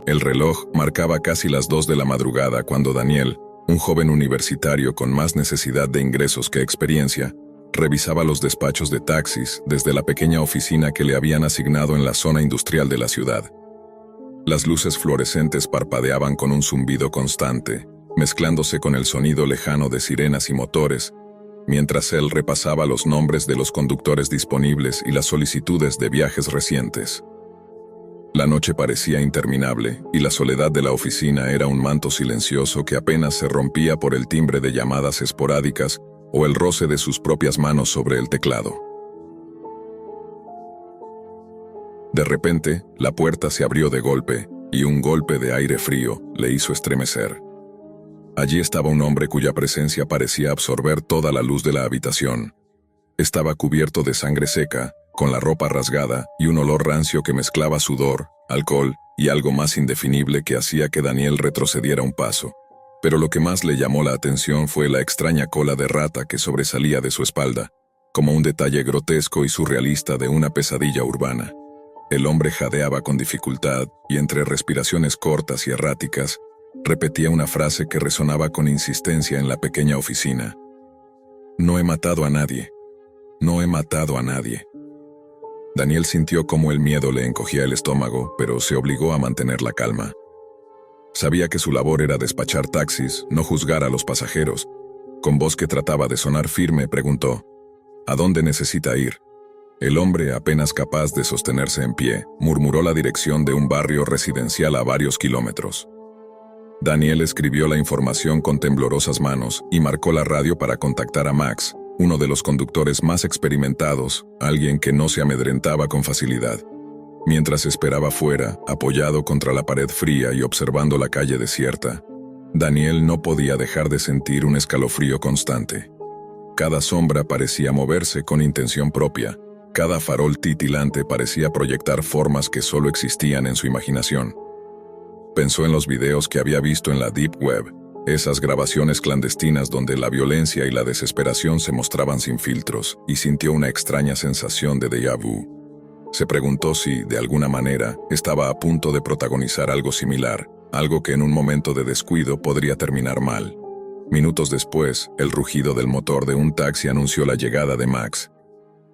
El reloj marcaba casi las 2 de la madrugada cuando Daniel, un joven universitario con más necesidad de ingresos que experiencia, revisaba los despachos de taxis desde la pequeña oficina que le habían asignado en la zona industrial de la ciudad. Las luces fluorescentes parpadeaban con un zumbido constante, mezclándose con el sonido lejano de sirenas y motores, mientras él repasaba los nombres de los conductores disponibles y las solicitudes de viajes recientes. La noche parecía interminable, y la soledad de la oficina era un manto silencioso que apenas se rompía por el timbre de llamadas esporádicas o el roce de sus propias manos sobre el teclado. De repente, la puerta se abrió de golpe, y un golpe de aire frío le hizo estremecer. Allí estaba un hombre cuya presencia parecía absorber toda la luz de la habitación. Estaba cubierto de sangre seca, con la ropa rasgada y un olor rancio que mezclaba sudor, alcohol y algo más indefinible que hacía que Daniel retrocediera un paso. Pero lo que más le llamó la atención fue la extraña cola de rata que sobresalía de su espalda, como un detalle grotesco y surrealista de una pesadilla urbana. El hombre jadeaba con dificultad y entre respiraciones cortas y erráticas, repetía una frase que resonaba con insistencia en la pequeña oficina. «No he matado a nadie. No he matado a nadie». Daniel sintió cómo el miedo le encogía el estómago, pero se obligó a mantener la calma. Sabía que su labor era despachar taxis, no juzgar a los pasajeros. Con voz que trataba de sonar firme, preguntó, «¿A dónde necesita ir?». El hombre, apenas capaz de sostenerse en pie, murmuró la dirección de un barrio residencial a varios kilómetros. Daniel escribió la información con temblorosas manos y marcó la radio para contactar a Max, uno de los conductores más experimentados, alguien que no se amedrentaba con facilidad. Mientras esperaba fuera, apoyado contra la pared fría y observando la calle desierta, Daniel no podía dejar de sentir un escalofrío constante. Cada sombra parecía moverse con intención propia, cada farol titilante parecía proyectar formas que solo existían en su imaginación. Pensó en los videos que había visto en la Deep Web, esas grabaciones clandestinas donde la violencia y la desesperación se mostraban sin filtros, y sintió una extraña sensación de déjà vu. Se preguntó si, de alguna manera, estaba a punto de protagonizar algo similar, algo que en un momento de descuido podría terminar mal. Minutos después, el rugido del motor de un taxi anunció la llegada de Max.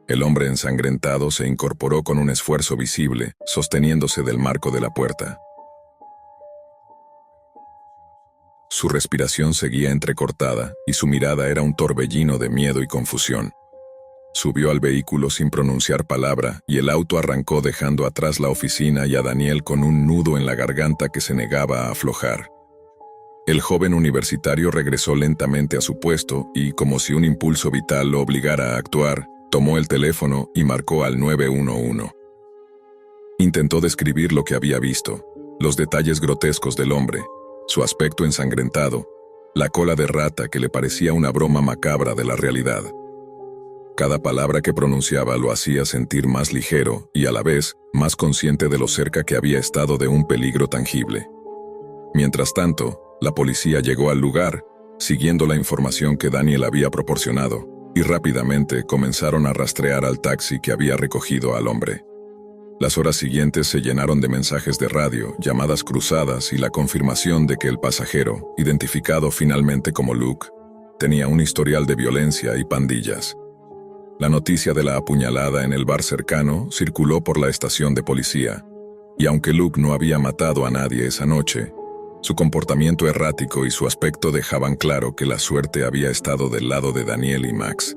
El hombre ensangrentado se incorporó con un esfuerzo visible, sosteniéndose del marco de la puerta. Su respiración seguía entrecortada y su mirada era un torbellino de miedo y confusión. Subió al vehículo sin pronunciar palabra y el auto arrancó dejando atrás la oficina y a Daniel con un nudo en la garganta que se negaba a aflojar. El joven universitario regresó lentamente a su puesto y, como si un impulso vital lo obligara a actuar, tomó el teléfono y marcó al 911. Intentó describir lo que había visto, los detalles grotescos del hombre, su aspecto ensangrentado, la cola de rata que le parecía una broma macabra de la realidad. Cada palabra que pronunciaba lo hacía sentir más ligero y a la vez más consciente de lo cerca que había estado de un peligro tangible. Mientras tanto, la policía llegó al lugar, siguiendo la información que Daniel había proporcionado, y rápidamente comenzaron a rastrear al taxi que había recogido al hombre. Las horas siguientes se llenaron de mensajes de radio, llamadas cruzadas y la confirmación de que el pasajero, identificado finalmente como Luke, tenía un historial de violencia y pandillas. La noticia de la apuñalada en el bar cercano circuló por la estación de policía, y aunque Luke no había matado a nadie esa noche, su comportamiento errático y su aspecto dejaban claro que la suerte había estado del lado de Daniel y Max.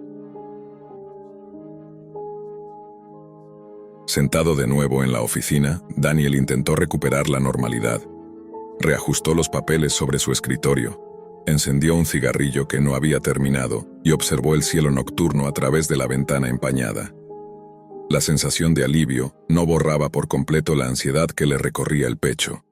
Sentado de nuevo en la oficina, Daniel intentó recuperar la normalidad. Reajustó los papeles sobre su escritorio, encendió un cigarrillo que no había terminado y observó el cielo nocturno a través de la ventana empañada. La sensación de alivio no borraba por completo la ansiedad que le recorría el pecho.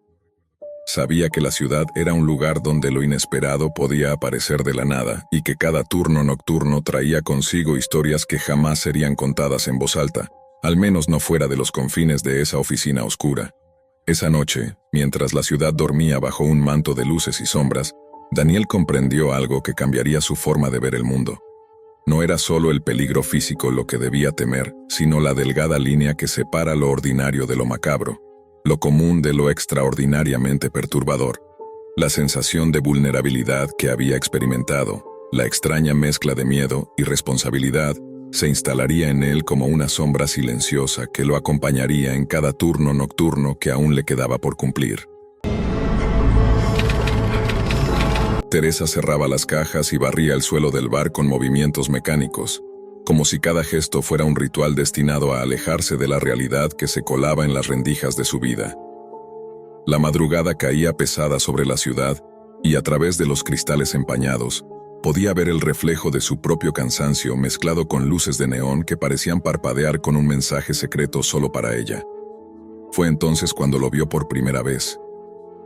Sabía que la ciudad era un lugar donde lo inesperado podía aparecer de la nada y que cada turno nocturno traía consigo historias que jamás serían contadas en voz alta, al menos no fuera de los confines de esa oficina oscura. Esa noche, mientras la ciudad dormía bajo un manto de luces y sombras, Daniel comprendió algo que cambiaría su forma de ver el mundo. No era solo el peligro físico lo que debía temer, sino la delgada línea que separa lo ordinario de lo macabro. lo común de lo extraordinariamente perturbador. La sensación de vulnerabilidad que había experimentado, la extraña mezcla de miedo y responsabilidad, se instalaría en él como una sombra silenciosa que lo acompañaría en cada turno nocturno que aún le quedaba por cumplir. Teresa cerraba las cajas y barría el suelo del bar con movimientos mecánicos, como si cada gesto fuera un ritual destinado a alejarse de la realidad que se colaba en las rendijas de su vida. La madrugada caía pesada sobre la ciudad y a través de los cristales empañados, podía ver el reflejo de su propio cansancio mezclado con luces de neón que parecían parpadear con un mensaje secreto solo para ella. Fue entonces cuando lo vio por primera vez.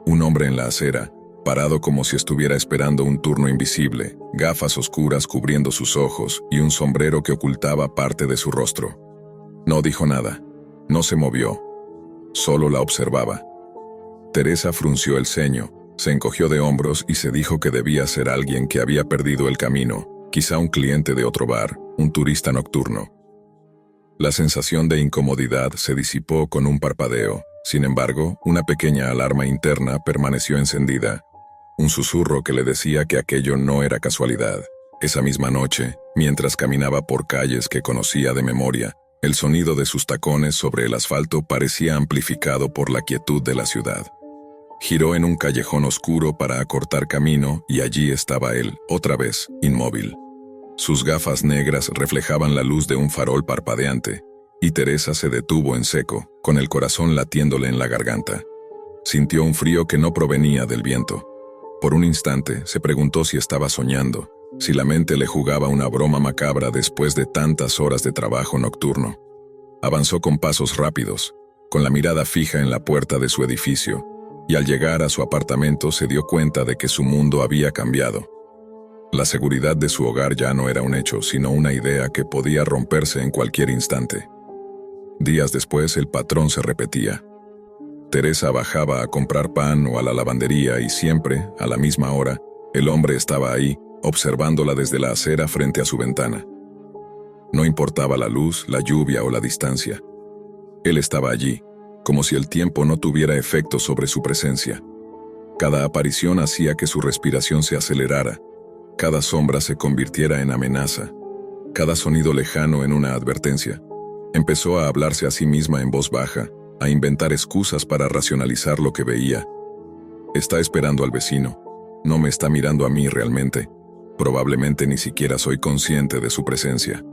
Un hombre en la acera, parado como si estuviera esperando un turno invisible, gafas oscuras cubriendo sus ojos y un sombrero que ocultaba parte de su rostro. No dijo nada, no se movió, solo la observaba. Teresa frunció el ceño, se encogió de hombros y se dijo que debía ser alguien que había perdido el camino, quizá un cliente de otro bar, un turista nocturno. La sensación de incomodidad se disipó con un parpadeo. Sin embargo, una pequeña alarma interna permaneció encendida, un susurro que le decía que aquello no era casualidad. Esa misma noche, mientras caminaba por calles que conocía de memoria, el sonido de sus tacones sobre el asfalto parecía amplificado por la quietud de la ciudad. Giró en un callejón oscuro para acortar camino y allí estaba él, otra vez, inmóvil. Sus gafas negras reflejaban la luz de un farol parpadeante, y Teresa se detuvo en seco, con el corazón latiéndole en la garganta. Sintió un frío que no provenía del viento. Por un instante se preguntó si estaba soñando, si la mente le jugaba una broma macabra después de tantas horas de trabajo nocturno. Avanzó con pasos rápidos, con la mirada fija en la puerta de su edificio, y al llegar a su apartamento se dio cuenta de que su mundo había cambiado. La seguridad de su hogar ya no era un hecho, sino una idea que podía romperse en cualquier instante. Días después el patrón se repetía. Teresa bajaba a comprar pan o a la lavandería y siempre, a la misma hora, el hombre estaba ahí, observándola desde la acera frente a su ventana. No importaba la luz, la lluvia o la distancia. Él estaba allí, como si el tiempo no tuviera efecto sobre su presencia. Cada aparición hacía que su respiración se acelerara, cada sombra se convirtiera en amenaza, cada sonido lejano en una advertencia. Empezó a hablarse a sí misma en voz baja, a inventar excusas para racionalizar lo que veía. Está esperando al vecino, no me está mirando a mí realmente, probablemente ni siquiera soy consciente de su presencia.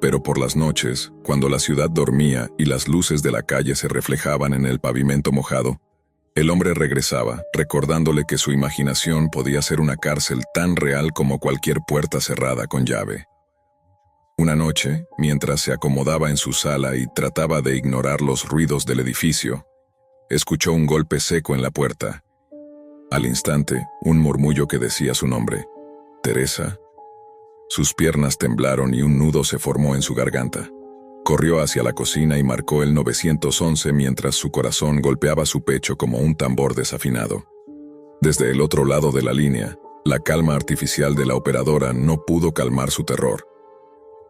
Pero por las noches, cuando la ciudad dormía y las luces de la calle se reflejaban en el pavimento mojado, el hombre regresaba, recordándole que su imaginación podía ser una cárcel tan real como cualquier puerta cerrada con llave. Una noche, mientras se acomodaba en su sala y trataba de ignorar los ruidos del edificio, escuchó un golpe seco en la puerta. Al instante, un murmullo que decía su nombre. «Teresa». Sus piernas temblaron y un nudo se formó en su garganta. Corrió hacia la cocina y marcó el 911 mientras su corazón golpeaba su pecho como un tambor desafinado. Desde el otro lado de la línea, la calma artificial de la operadora no pudo calmar su terror.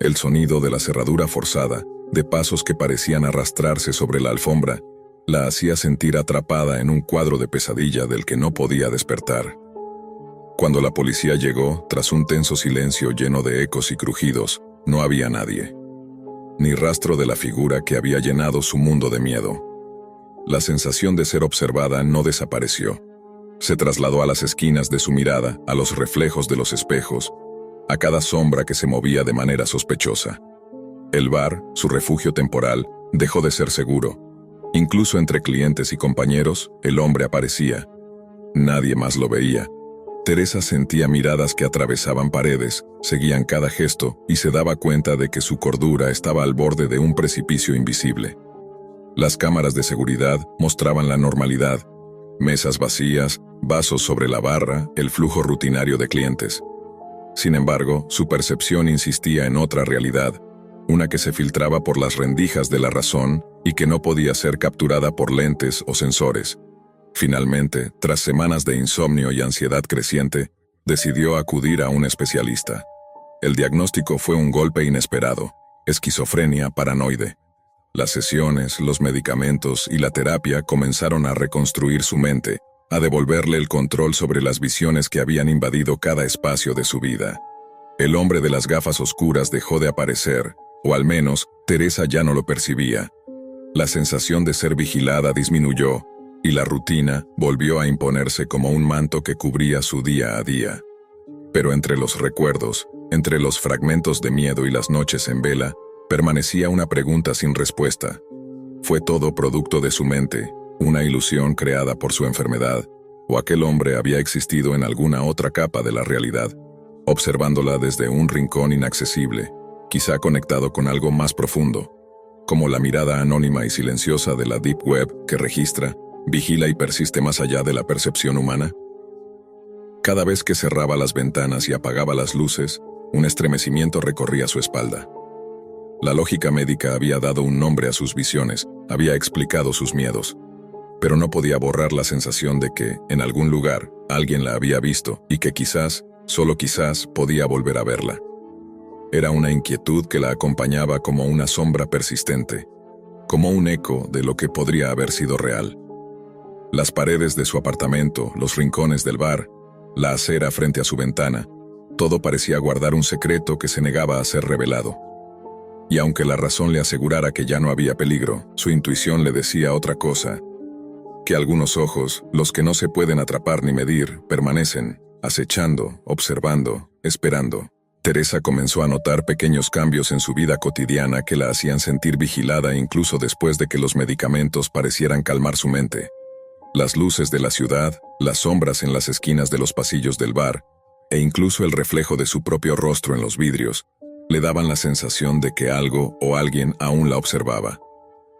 El sonido de la cerradura forzada, de pasos que parecían arrastrarse sobre la alfombra, la hacía sentir atrapada en un cuadro de pesadilla del que no podía despertar. Cuando la policía llegó, tras un tenso silencio lleno de ecos y crujidos, no había nadie. Ni rastro de la figura que había llenado su mundo de miedo. La sensación de ser observada no desapareció. Se trasladó a las esquinas de su mirada, a los reflejos de los espejos, a cada sombra que se movía de manera sospechosa. El bar, su refugio temporal, dejó de ser seguro. Incluso entre clientes y compañeros, el hombre aparecía. Nadie más lo veía. Teresa sentía miradas que atravesaban paredes, seguían cada gesto y se daba cuenta de que su cordura estaba al borde de un precipicio invisible. Las cámaras de seguridad mostraban la normalidad, mesas vacías, vasos sobre la barra, el flujo rutinario de clientes. Sin embargo, su percepción insistía en otra realidad, una que se filtraba por las rendijas de la razón y que no podía ser capturada por lentes o sensores. Finalmente, tras semanas de insomnio y ansiedad creciente, decidió acudir a un especialista. El diagnóstico fue un golpe inesperado, esquizofrenia paranoide. Las sesiones, los medicamentos y la terapia comenzaron a reconstruir su mente, a devolverle el control sobre las visiones que habían invadido cada espacio de su vida. El hombre de las gafas oscuras dejó de aparecer, o al menos, Teresa ya no lo percibía. La sensación de ser vigilada disminuyó, y la rutina volvió a imponerse como un manto que cubría su día a día. Pero entre los recuerdos, entre los fragmentos de miedo y las noches en vela, permanecía una pregunta sin respuesta. ¿Fue todo producto de su mente, una ilusión creada por su enfermedad, o aquel hombre había existido en alguna otra capa de la realidad, observándola desde un rincón inaccesible, quizá conectado con algo más profundo, como la mirada anónima y silenciosa de la Deep Web que registra, vigila y persiste más allá de la percepción humana? Cada vez que cerraba las ventanas y apagaba las luces, un estremecimiento recorría su espalda. La lógica médica había dado un nombre a sus visiones, había explicado sus miedos, pero no podía borrar la sensación de que, en algún lugar, alguien la había visto y que quizás, solo quizás, podía volver a verla. Era una inquietud que la acompañaba como una sombra persistente, como un eco de lo que podría haber sido real. Las paredes de su apartamento, los rincones del bar, la acera frente a su ventana, todo parecía guardar un secreto que se negaba a ser revelado. Y aunque la razón le asegurara que ya no había peligro, su intuición le decía otra cosa, que algunos ojos, los que no se pueden atrapar ni medir, permanecen, acechando, observando, esperando. Teresa comenzó a notar pequeños cambios en su vida cotidiana que la hacían sentir vigilada incluso después de que los medicamentos parecieran calmar su mente. Las luces de la ciudad, las sombras en las esquinas de los pasillos del bar, e incluso el reflejo de su propio rostro en los vidrios, le daban la sensación de que algo o alguien aún la observaba.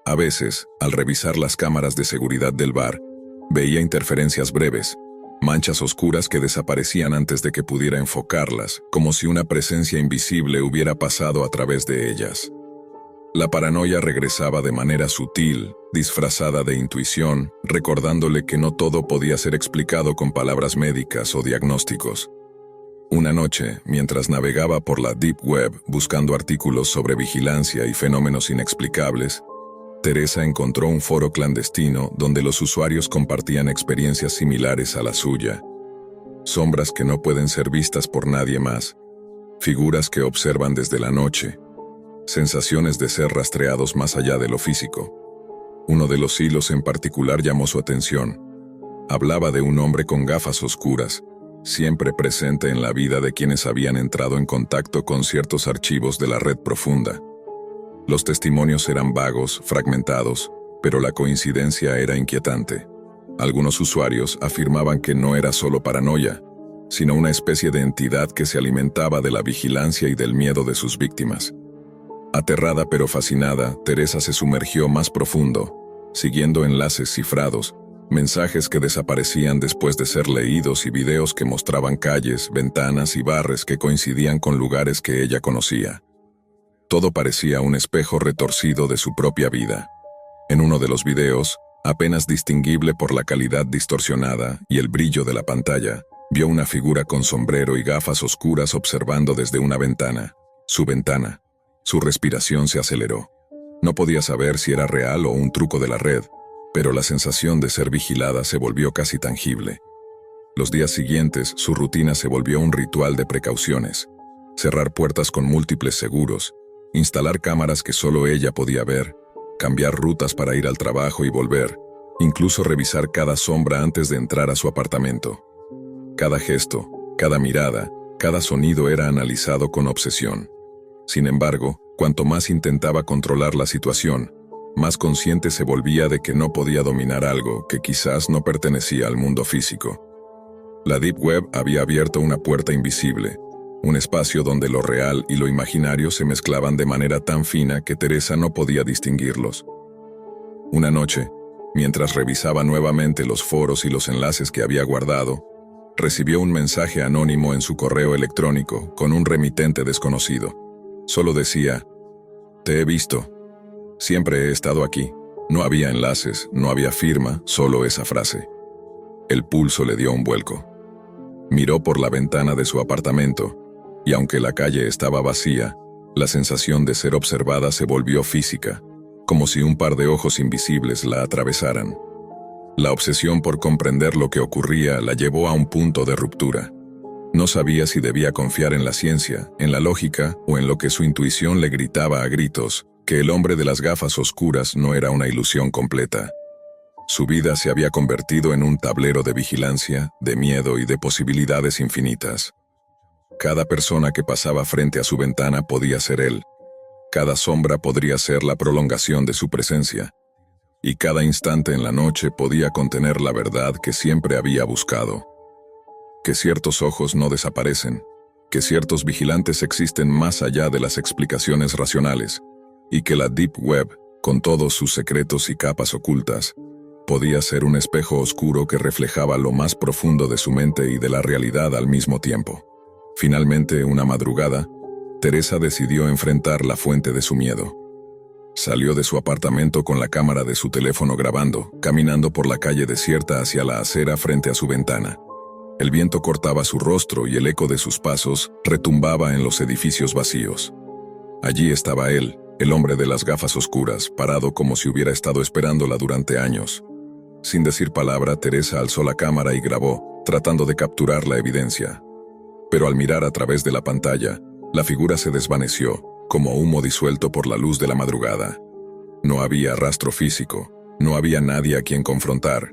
A veces, al revisar las cámaras de seguridad del bar, veía interferencias breves, manchas oscuras que desaparecían antes de que pudiera enfocarlas, como si una presencia invisible hubiera pasado a través de ellas. La paranoia regresaba de manera sutil, disfrazada de intuición, recordándole que no todo podía ser explicado con palabras médicas o diagnósticos. Una noche, mientras navegaba por la Deep Web buscando artículos sobre vigilancia y fenómenos inexplicables, Teresa encontró un foro clandestino donde los usuarios compartían experiencias similares a la suya. Sombras que no pueden ser vistas por nadie más, figuras que observan desde la noche, sensaciones de ser rastreados más allá de lo físico. Uno de los hilos en particular llamó su atención. Hablaba de un hombre con gafas oscuras, siempre presente en la vida de quienes habían entrado en contacto con ciertos archivos de la red profunda. Los testimonios eran vagos, fragmentados, pero la coincidencia era inquietante. Algunos usuarios afirmaban que no era solo paranoia, sino una especie de entidad que se alimentaba de la vigilancia y del miedo de sus víctimas. Aterrada pero fascinada, Teresa se sumergió más profundo, siguiendo enlaces cifrados, mensajes que desaparecían después de ser leídos y videos que mostraban calles, ventanas y bares que coincidían con lugares que ella conocía. Todo parecía un espejo retorcido de su propia vida. En uno de los videos, apenas distinguible por la calidad distorsionada y el brillo de la pantalla, vio una figura con sombrero y gafas oscuras observando desde una ventana. Su ventana. Su respiración se aceleró. No podía saber si era real o un truco de la red, pero la sensación de ser vigilada se volvió casi tangible. Los días siguientes, su rutina se volvió un ritual de precauciones. Cerrar puertas con múltiples seguros, instalar cámaras que solo ella podía ver, cambiar rutas para ir al trabajo y volver, incluso revisar cada sombra antes de entrar a su apartamento. Cada gesto, cada mirada, cada sonido era analizado con obsesión. Sin embargo, cuanto más intentaba controlar la situación, más consciente se volvía de que no podía dominar algo que quizás no pertenecía al mundo físico. La Deep Web había abierto una puerta invisible, un espacio donde lo real y lo imaginario se mezclaban de manera tan fina que Teresa no podía distinguirlos. Una noche, mientras revisaba nuevamente los foros y los enlaces que había guardado, recibió un mensaje anónimo en su correo electrónico con un remitente desconocido. Solo decía: «Te he visto. Siempre he estado aquí». No había enlaces, no había firma, solo esa frase. El pulso le dio un vuelco. Miró por la ventana de su apartamento, y aunque la calle estaba vacía, la sensación de ser observada se volvió física. como si un par de ojos invisibles la atravesaran. La obsesión por comprender lo que ocurría la llevó a un punto de ruptura. No sabía si debía confiar en la ciencia, en la lógica o en lo que su intuición le gritaba a gritos, que el hombre de las gafas oscuras no era una ilusión completa. Su vida se había convertido en un tablero de vigilancia, de miedo y de posibilidades infinitas. Cada persona que pasaba frente a su ventana podía ser él. Cada sombra podría ser la prolongación de su presencia. Y cada instante en la noche podía contener la verdad que siempre había buscado. Que ciertos ojos no desaparecen, que ciertos vigilantes existen más allá de las explicaciones racionales, y que la Deep Web, con todos sus secretos y capas ocultas, podía ser un espejo oscuro que reflejaba lo más profundo de su mente y de la realidad al mismo tiempo. Finalmente, una madrugada, Teresa decidió enfrentar la fuente de su miedo. Salió de su apartamento con la cámara de su teléfono grabando, caminando por la calle desierta hacia la acera frente a su ventana. El viento cortaba su rostro y el eco de sus pasos retumbaba en los edificios vacíos. Allí estaba él, el hombre de las gafas oscuras, parado como si hubiera estado esperándola durante años. Sin decir palabra, Teresa alzó la cámara y grabó, tratando de capturar la evidencia. Pero al mirar a través de la pantalla, la figura se desvaneció, como humo disuelto por la luz de la madrugada. No había rastro físico, no había nadie a quien confrontar.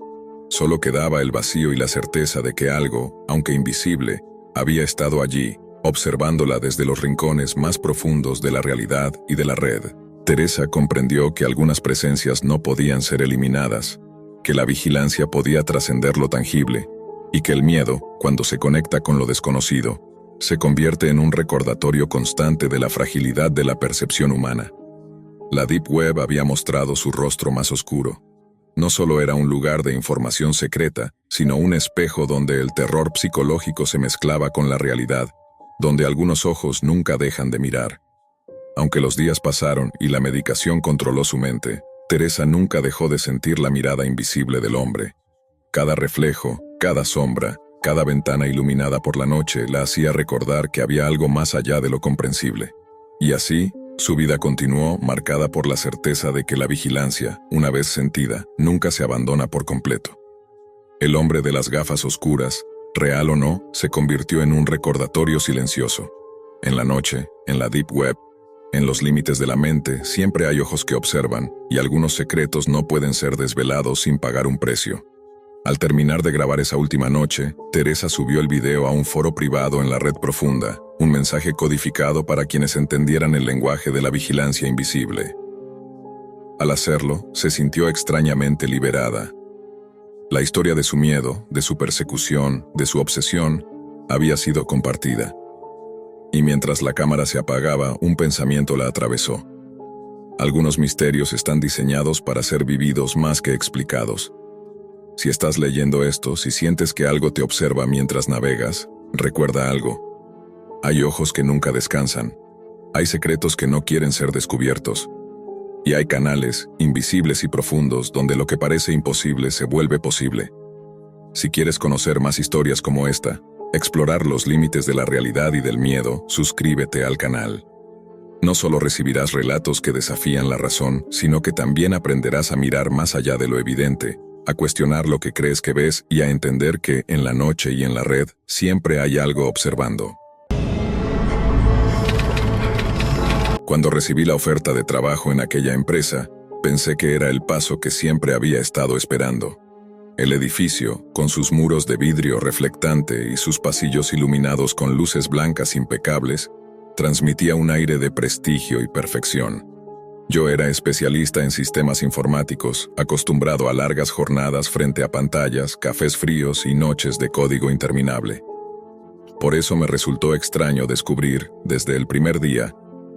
Solo quedaba el vacío y la certeza de que algo, aunque invisible, había estado allí, observándola desde los rincones más profundos de la realidad y de la red. Teresa comprendió que algunas presencias no podían ser eliminadas, que la vigilancia podía trascender lo tangible, y que el miedo, cuando se conecta con lo desconocido, se convierte en un recordatorio constante de la fragilidad de la percepción humana. La Deep Web había mostrado su rostro más oscuro. No solo era un lugar de información secreta, sino un espejo donde el terror psicológico se mezclaba con la realidad, donde algunos ojos nunca dejan de mirar. Aunque los días pasaron y la medicación controló su mente, Teresa nunca dejó de sentir la mirada invisible del hombre. Cada reflejo, cada sombra, cada ventana iluminada por la noche la hacía recordar que había algo más allá de lo comprensible. Y así, su vida continuó marcada por la certeza de que la vigilancia, una vez sentida, nunca se abandona por completo. El hombre de las gafas oscuras, real o no, se convirtió en un recordatorio silencioso. En la noche, en la Deep Web, en los límites de la mente, siempre hay ojos que observan, y algunos secretos no pueden ser desvelados sin pagar un precio. Al terminar de grabar esa última noche, Teresa subió el video a un foro privado en la red profunda, un mensaje codificado para quienes entendieran el lenguaje de la vigilancia invisible. Al hacerlo, se sintió extrañamente liberada. La historia de su miedo, de su persecución, de su obsesión, había sido compartida. Y mientras la cámara se apagaba, un pensamiento la atravesó. Algunos misterios están diseñados para ser vividos más que explicados. Si estás leyendo esto, si sientes que algo te observa mientras navegas, recuerda algo. Hay ojos que nunca descansan. Hay secretos que no quieren ser descubiertos. Y hay canales, invisibles y profundos, donde lo que parece imposible se vuelve posible. Si quieres conocer más historias como esta, explorar los límites de la realidad y del miedo, suscríbete al canal. No solo recibirás relatos que desafían la razón, sino que también aprenderás a mirar más allá de lo evidente, a cuestionar lo que crees que ves y a entender que, en la noche y en la red, siempre hay algo observando. Cuando recibí la oferta de trabajo en aquella empresa, pensé que era el paso que siempre había estado esperando. El edificio, con sus muros de vidrio reflectante y sus pasillos iluminados con luces blancas impecables, transmitía un aire de prestigio y perfección. Yo era especialista en sistemas informáticos, acostumbrado a largas jornadas frente a pantallas, cafés fríos y noches de código interminable. Por eso me resultó extraño descubrir, desde el primer día,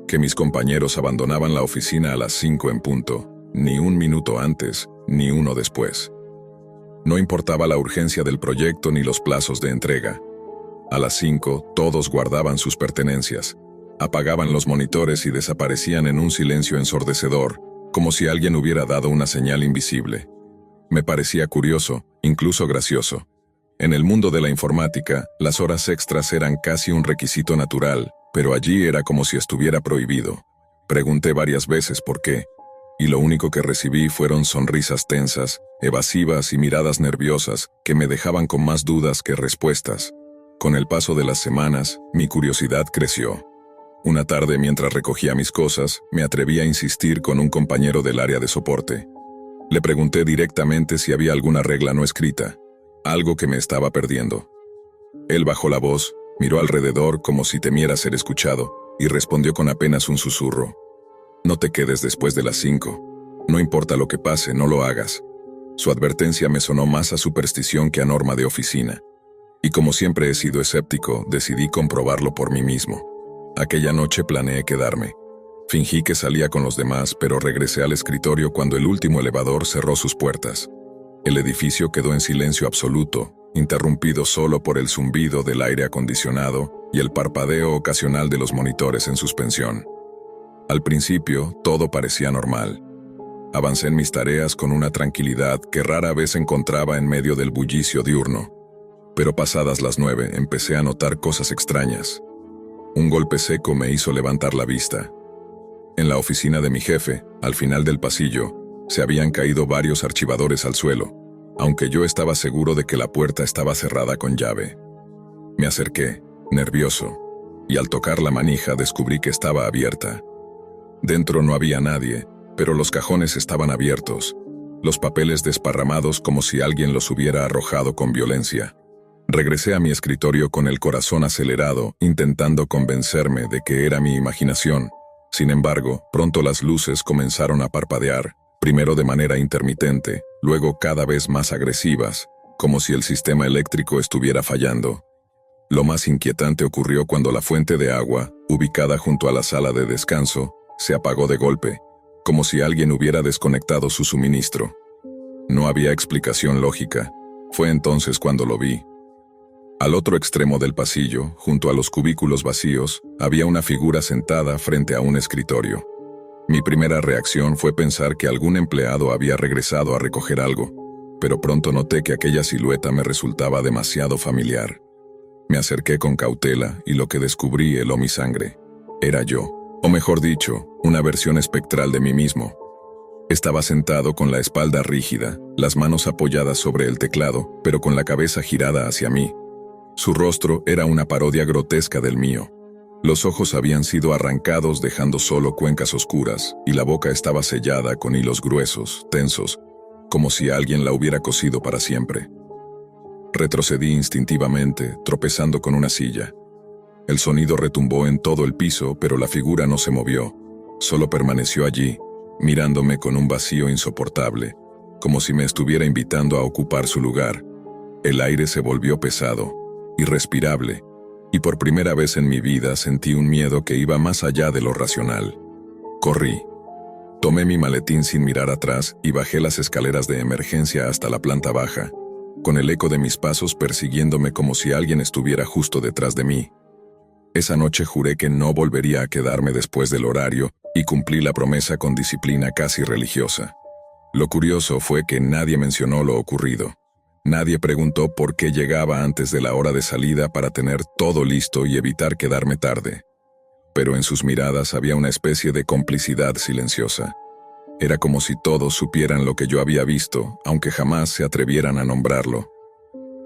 que mis compañeros abandonaban la oficina a las 5 en punto, ni un minuto antes, ni uno después. No importaba la urgencia del proyecto ni los plazos de entrega. A las 5, todos guardaban sus pertenencias, apagaban los monitores y desaparecían en un silencio ensordecedor, como si alguien hubiera dado una señal invisible. Me parecía curioso, incluso gracioso. En el mundo de la informática, las horas extras eran casi un requisito natural, pero allí era como si estuviera prohibido. Pregunté varias veces por qué. y lo único que recibí fueron sonrisas tensas, evasivas y miradas nerviosas que me dejaban con más dudas que respuestas. Con el paso de las semanas, mi curiosidad creció. Una tarde, mientras recogía mis cosas, me atreví a insistir con un compañero del área de soporte. Le pregunté directamente si había alguna regla no escrita, algo que me estaba perdiendo. Él bajó la voz, miró alrededor como si temiera ser escuchado, y respondió con apenas un susurro. No te quedes después de las 5. No importa lo que pase, no lo hagas. Su advertencia me sonó más a superstición que a norma de oficina. Y como siempre he sido escéptico, decidí comprobarlo por mí mismo. Aquella noche planeé quedarme. Fingí que salía con los demás, pero regresé al escritorio cuando el último elevador cerró sus puertas. El edificio quedó en silencio absoluto, interrumpido solo por el zumbido del aire acondicionado y el parpadeo ocasional de los monitores en suspensión. Al principio, todo parecía normal. Avancé en mis tareas con una tranquilidad que rara vez encontraba en medio del bullicio diurno. Pero pasadas las 9 empecé a notar cosas extrañas. Un golpe seco me hizo levantar la vista. En la oficina de mi jefe, al final del pasillo, se habían caído varios archivadores al suelo, aunque yo estaba seguro de que la puerta estaba cerrada con llave. Me acerqué, nervioso, y al tocar la manija descubrí que estaba abierta. Dentro no había nadie, pero los cajones estaban abiertos, los papeles desparramados como si alguien los hubiera arrojado con violencia. Regresé a mi escritorio con el corazón acelerado, intentando convencerme de que era mi imaginación. Sin embargo, pronto las luces comenzaron a parpadear, primero de manera intermitente, luego cada vez más agresivas, como si el sistema eléctrico estuviera fallando. Lo más inquietante ocurrió cuando la fuente de agua, ubicada junto a la sala de descanso, se apagó de golpe, como si alguien hubiera desconectado su suministro. No había explicación lógica. Fue entonces cuando lo vi. Al otro extremo del pasillo, junto a los cubículos vacíos, había una figura sentada frente a un escritorio. Mi primera reacción fue pensar que algún empleado había regresado a recoger algo, pero pronto noté que aquella silueta me resultaba demasiado familiar. Me acerqué con cautela y lo que descubrí heló mi sangre. Era yo, o mejor dicho, una versión espectral de mí mismo. Estaba sentado con la espalda rígida, las manos apoyadas sobre el teclado, pero con la cabeza girada hacia mí. Su rostro era una parodia grotesca del mío. Los ojos habían sido arrancados dejando solo cuencas oscuras, y la boca estaba sellada con hilos gruesos, tensos, como si alguien la hubiera cosido para siempre. Retrocedí instintivamente, tropezando con una silla. El sonido retumbó en todo el piso, pero la figura no se movió. Solo permaneció allí, mirándome con un vacío insoportable, como si me estuviera invitando a ocupar su lugar. El aire se volvió pesado, irrespirable, y por primera vez en mi vida sentí un miedo que iba más allá de lo racional. Corrí. Tomé mi maletín sin mirar atrás y bajé las escaleras de emergencia hasta la planta baja, con el eco de mis pasos persiguiéndome como si alguien estuviera justo detrás de mí. Esa noche juré que no volvería a quedarme después del horario y cumplí la promesa con disciplina casi religiosa. Lo curioso fue que nadie mencionó lo ocurrido. Nadie preguntó por qué llegaba antes de la hora de salida para tener todo listo y evitar quedarme tarde. Pero en sus miradas había una especie de complicidad silenciosa. Era como si todos supieran lo que yo había visto, aunque jamás se atrevieran a nombrarlo.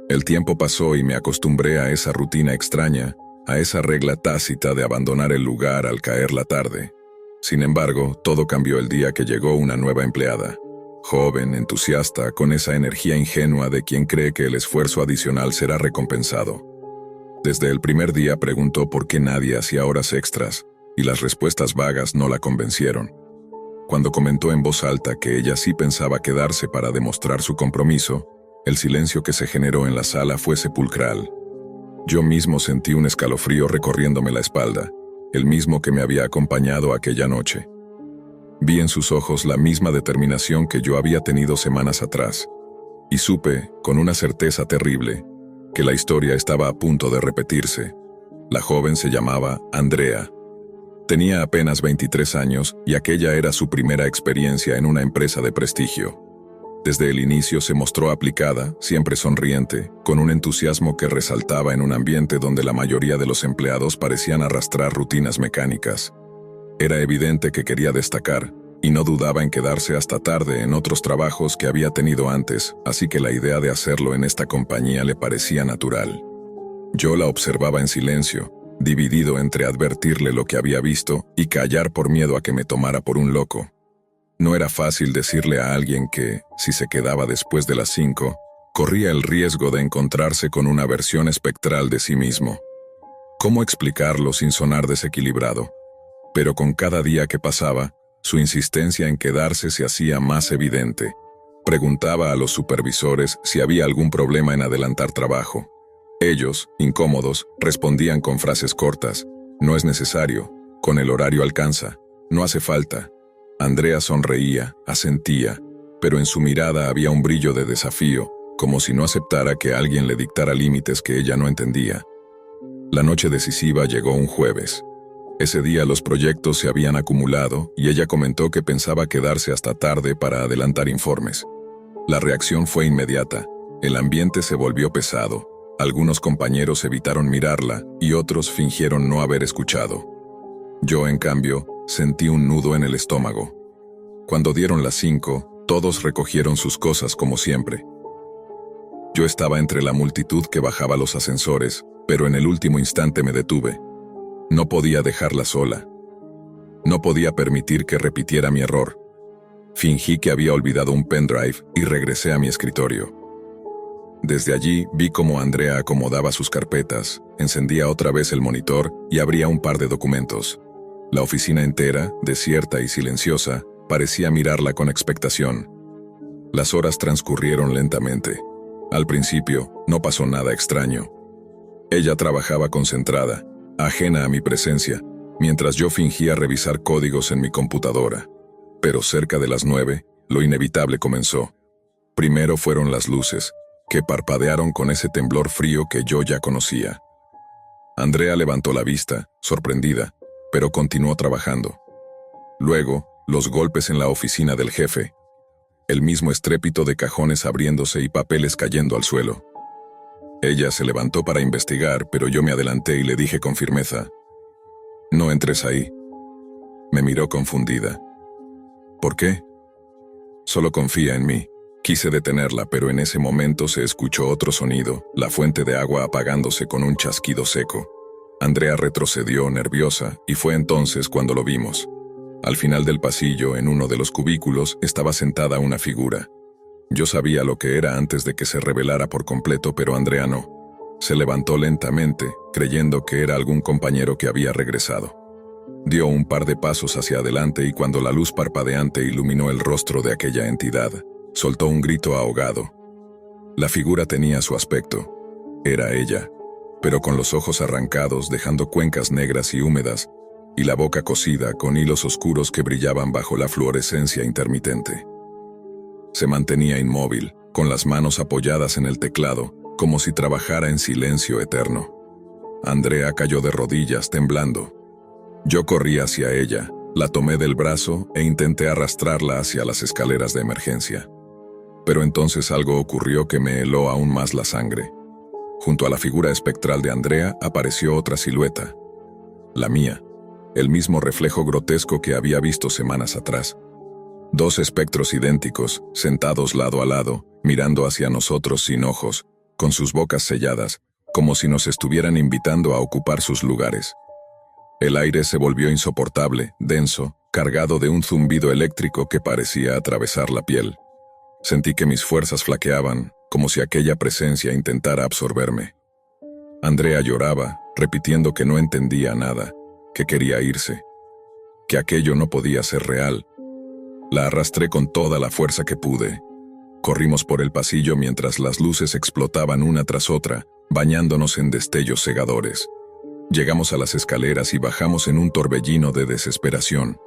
El tiempo pasó y me acostumbré a esa rutina extraña, a esa regla tácita de abandonar el lugar al caer la tarde. Sin embargo, todo cambió el día que llegó una nueva empleada. Joven, entusiasta, con esa energía ingenua de quien cree que el esfuerzo adicional será recompensado. Desde el primer día preguntó por qué nadie hacía horas extras, y las respuestas vagas no la convencieron. Cuando comentó en voz alta que ella sí pensaba quedarse para demostrar su compromiso, el silencio que se generó en la sala fue sepulcral. Yo mismo sentí un escalofrío recorriéndome la espalda, el mismo que me había acompañado aquella noche. Vi en sus ojos la misma determinación que yo había tenido semanas atrás, y supe, con una certeza terrible, que la historia estaba a punto de repetirse. La joven se llamaba Andrea. Tenía apenas 23 años y aquella era su primera experiencia en una empresa de prestigio. Desde el inicio se mostró aplicada, siempre sonriente, con un entusiasmo que resaltaba en un ambiente donde la mayoría de los empleados parecían arrastrar rutinas mecánicas. Era evidente que quería destacar, y no dudaba en quedarse hasta tarde en otros trabajos que había tenido antes, así que la idea de hacerlo en esta compañía le parecía natural. Yo la observaba en silencio, dividido entre advertirle lo que había visto y callar por miedo a que me tomara por un loco. No era fácil decirle a alguien que, si se quedaba después de las 5, corría el riesgo de encontrarse con una versión espectral de sí mismo. ¿Cómo explicarlo sin sonar desequilibrado? Pero con cada día que pasaba, su insistencia en quedarse se hacía más evidente. Preguntaba a los supervisores si había algún problema en adelantar trabajo. Ellos, incómodos, respondían con frases cortas: no es necesario, con el horario alcanza, no hace falta. Andrea sonreía, asentía, pero en su mirada había un brillo de desafío, como si no aceptara que alguien le dictara límites que ella no entendía. La noche decisiva llegó un jueves. Ese día los proyectos se habían acumulado y ella comentó que pensaba quedarse hasta tarde para adelantar informes. La reacción fue inmediata. El ambiente se volvió pesado. Algunos compañeros evitaron mirarla y otros fingieron no haber escuchado. Yo, en cambio, sentí un nudo en el estómago. Cuando dieron las 5, todos recogieron sus cosas como siempre. Yo estaba entre la multitud que bajaba los ascensores, pero en el último instante me detuve. No podía dejarla sola. No podía permitir que repitiera mi error. Fingí que había olvidado un pendrive y regresé a mi escritorio. Desde allí vi cómo Andrea acomodaba sus carpetas, encendía otra vez el monitor y abría un par de documentos. La oficina entera, desierta y silenciosa, parecía mirarla con expectación. Las horas transcurrieron lentamente. Al principio, no pasó nada extraño. Ella trabajaba concentrada, ajena a mi presencia, mientras yo fingía revisar códigos en mi computadora. Pero cerca de las 9, lo inevitable comenzó. Primero fueron las luces, que parpadearon con ese temblor frío que yo ya conocía. Andrea levantó la vista, sorprendida, pero continuó trabajando. Luego, los golpes en la oficina del jefe. El mismo estrépito de cajones abriéndose y papeles cayendo al suelo. Ella se levantó para investigar, pero yo me adelanté y le dije con firmeza: «No entres ahí». Me miró confundida. «¿Por qué?» «Solo confía en mí». Quise detenerla, pero en ese momento se escuchó otro sonido, la fuente de agua apagándose con un chasquido seco. Andrea retrocedió, nerviosa, y fue entonces cuando lo vimos. Al final del pasillo, en uno de los cubículos, estaba sentada una figura. Yo sabía lo que era antes de que se revelara por completo, pero Andrea no. Se levantó lentamente, creyendo que era algún compañero que había regresado. Dio un par de pasos hacia adelante y cuando la luz parpadeante iluminó el rostro de aquella entidad, soltó un grito ahogado. La figura tenía su aspecto. Era ella, pero con los ojos arrancados dejando cuencas negras y húmedas, y la boca cosida con hilos oscuros que brillaban bajo la fluorescencia intermitente. Se mantenía inmóvil, con las manos apoyadas en el teclado, como si trabajara en silencio eterno. Andrea cayó de rodillas, temblando. Yo corrí hacia ella, la tomé del brazo e intenté arrastrarla hacia las escaleras de emergencia. Pero entonces algo ocurrió que me heló aún más la sangre. Junto a la figura espectral de Andrea apareció otra silueta. La mía, el mismo reflejo grotesco que había visto semanas atrás. 2 espectros idénticos, sentados lado a lado, mirando hacia nosotros sin ojos, con sus bocas selladas, como si nos estuvieran invitando a ocupar sus lugares. El aire se volvió insoportable, denso, cargado de un zumbido eléctrico que parecía atravesar la piel. Sentí que mis fuerzas flaqueaban, como si aquella presencia intentara absorberme. Andrea lloraba, repitiendo que no entendía nada, que quería irse, que aquello no podía ser real. La arrastré con toda la fuerza que pude. Corrimos por el pasillo mientras las luces explotaban una tras otra, bañándonos en destellos cegadores. Llegamos a las escaleras y bajamos en un torbellino de desesperación.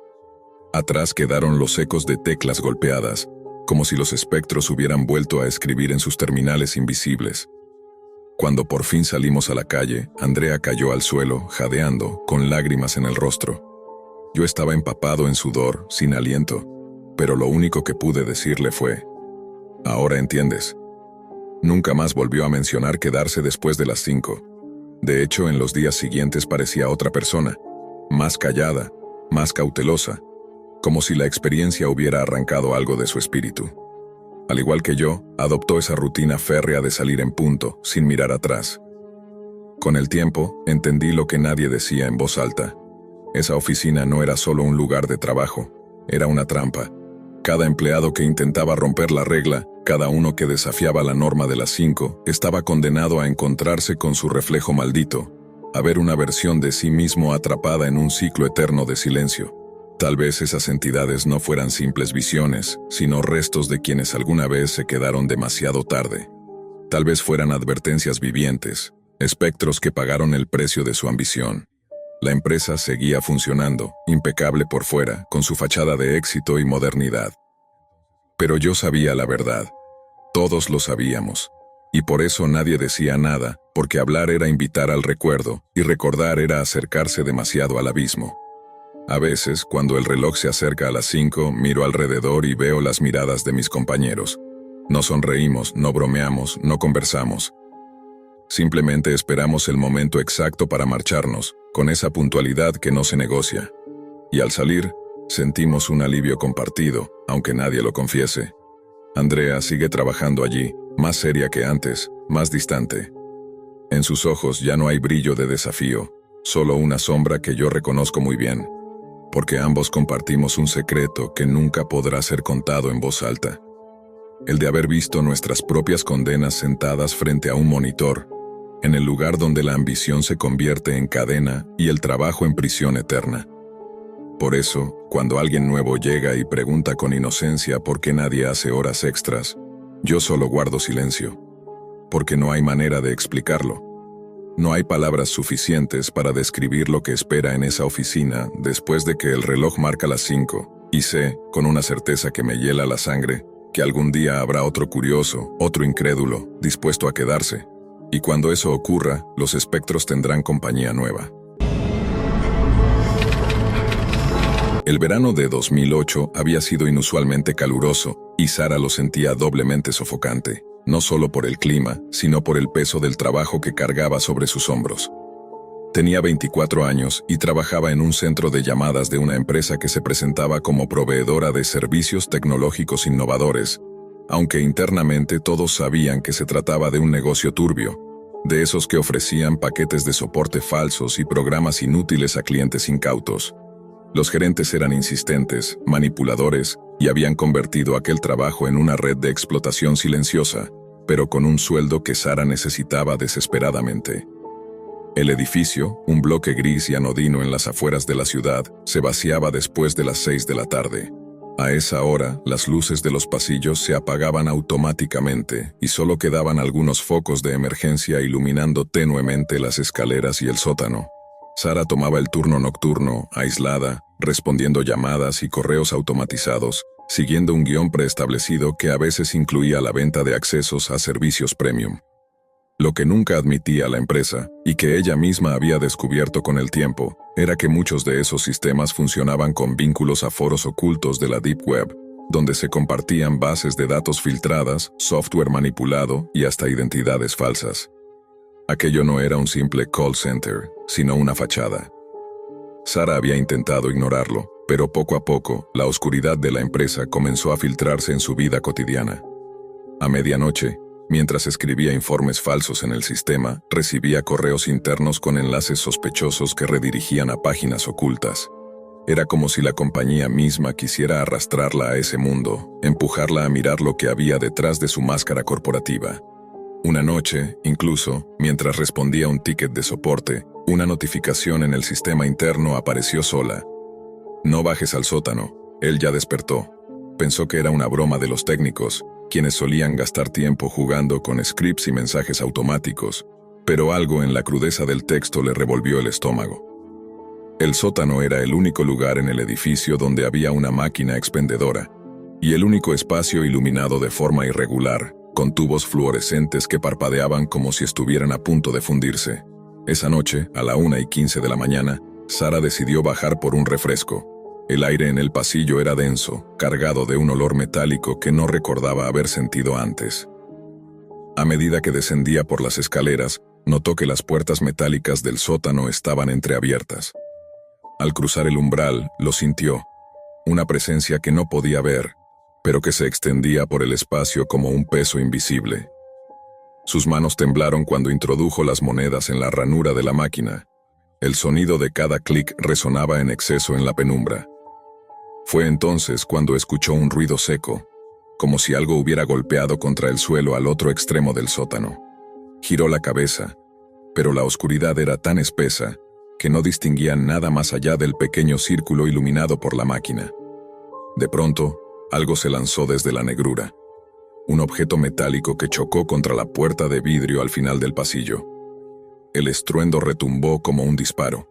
Atrás quedaron los ecos de teclas golpeadas, como si los espectros hubieran vuelto a escribir en sus terminales invisibles. Cuando por fin salimos a la calle, Andrea cayó al suelo, jadeando, con lágrimas en el rostro. Yo estaba empapado en sudor, sin aliento, pero lo único que pude decirle fue: «Ahora entiendes». Nunca más volvió a mencionar quedarse después de las 5. De hecho, en los días siguientes parecía otra persona, más callada, más cautelosa, como si la experiencia hubiera arrancado algo de su espíritu. Al igual que yo, adoptó esa rutina férrea de salir en punto, sin mirar atrás. Con el tiempo, entendí lo que nadie decía en voz alta. Esa oficina no era solo un lugar de trabajo, era una trampa. Cada empleado que intentaba romper la regla, cada uno que desafiaba la norma de las 5, estaba condenado a encontrarse con su reflejo maldito, a ver una versión de sí mismo atrapada en un ciclo eterno de silencio. Tal vez esas entidades no fueran simples visiones, sino restos de quienes alguna vez se quedaron demasiado tarde. Tal vez fueran advertencias vivientes, espectros que pagaron el precio de su ambición. La empresa seguía funcionando, impecable por fuera, con su fachada de éxito y modernidad. Pero yo sabía la verdad. Todos lo sabíamos. Y por eso nadie decía nada, porque hablar era invitar al recuerdo, y recordar era acercarse demasiado al abismo. A veces, cuando el reloj se acerca a las 5, miro alrededor y veo las miradas de mis compañeros. No sonreímos, no bromeamos, no conversamos. Simplemente esperamos el momento exacto para marcharnos, con esa puntualidad que no se negocia. Y al salir, sentimos un alivio compartido, aunque nadie lo confiese. Andrea sigue trabajando allí, más seria que antes, más distante. En sus ojos ya no hay brillo de desafío, solo una sombra que yo reconozco muy bien, porque ambos compartimos un secreto que nunca podrá ser contado en voz alta. El de haber visto nuestras propias condenas sentadas frente a un monitor, en el lugar donde la ambición se convierte en cadena y el trabajo en prisión eterna. Por eso, cuando alguien nuevo llega y pregunta con inocencia por qué nadie hace horas extras, yo solo guardo silencio, porque no hay manera de explicarlo. No hay palabras suficientes para describir lo que espera en esa oficina después de que el reloj marca las 5, y sé, con una certeza que me hiela la sangre, que algún día habrá otro curioso, otro incrédulo, dispuesto a quedarse. Y cuando eso ocurra, los espectros tendrán compañía nueva. El verano de 2008 había sido inusualmente caluroso, y Sara lo sentía doblemente sofocante, no solo por el clima, sino por el peso del trabajo que cargaba sobre sus hombros. Tenía 24 años y trabajaba en un centro de llamadas de una empresa que se presentaba como proveedora de servicios tecnológicos innovadores, aunque internamente todos sabían que se trataba de un negocio turbio, de esos que ofrecían paquetes de soporte falsos y programas inútiles a clientes incautos. Los gerentes eran insistentes, manipuladores, y habían convertido aquel trabajo en una red de explotación silenciosa, pero con un sueldo que Sara necesitaba desesperadamente. El edificio, un bloque gris y anodino en las afueras de la ciudad, se vaciaba después de las 6 de la tarde. A esa hora, las luces de los pasillos se apagaban automáticamente y solo quedaban algunos focos de emergencia iluminando tenuemente las escaleras y el sótano. Sara tomaba el turno nocturno, aislada, respondiendo llamadas y correos automatizados, siguiendo un guión preestablecido que a veces incluía la venta de accesos a servicios premium. Lo que nunca admitía la empresa, y que ella misma había descubierto con el tiempo, era que muchos de esos sistemas funcionaban con vínculos a foros ocultos de la Deep Web, donde se compartían bases de datos filtradas, software manipulado y hasta identidades falsas. Aquello no era un simple call center, sino una fachada. Sara había intentado ignorarlo, pero poco a poco, la oscuridad de la empresa comenzó a filtrarse en su vida cotidiana. A medianoche, mientras escribía informes falsos en el sistema, recibía correos internos con enlaces sospechosos que redirigían a páginas ocultas. Era como si la compañía misma quisiera arrastrarla a ese mundo, empujarla a mirar lo que había detrás de su máscara corporativa. Una noche, incluso, mientras respondía un ticket de soporte, una notificación en el sistema interno apareció sola. No bajes al sótano, él ya despertó. Pensó que era una broma de los técnicos, quienes solían gastar tiempo jugando con scripts y mensajes automáticos, pero algo en la crudeza del texto le revolvió el estómago. El sótano era el único lugar en el edificio donde había una máquina expendedora, y el único espacio iluminado de forma irregular, con tubos fluorescentes que parpadeaban como si estuvieran a punto de fundirse. Esa noche, a la 1:15 de la mañana, Sara decidió bajar por un refresco. El aire en el pasillo era denso, cargado de un olor metálico que no recordaba haber sentido antes. A medida que descendía por las escaleras, notó que las puertas metálicas del sótano estaban entreabiertas. Al cruzar el umbral, lo sintió. una presencia que no podía ver, pero que se extendía por el espacio como un peso invisible. Sus manos temblaron cuando introdujo las monedas en la ranura de la máquina. El sonido de cada clic resonaba en exceso en la penumbra. Fue entonces cuando escuchó un ruido seco, como si algo hubiera golpeado contra el suelo al otro extremo del sótano. Giró la cabeza, pero la oscuridad era tan espesa que no distinguía nada más allá del pequeño círculo iluminado por la máquina. De pronto, algo se lanzó desde la negrura. Un objeto metálico que chocó contra la puerta de vidrio al final del pasillo. El estruendo retumbó como un disparo.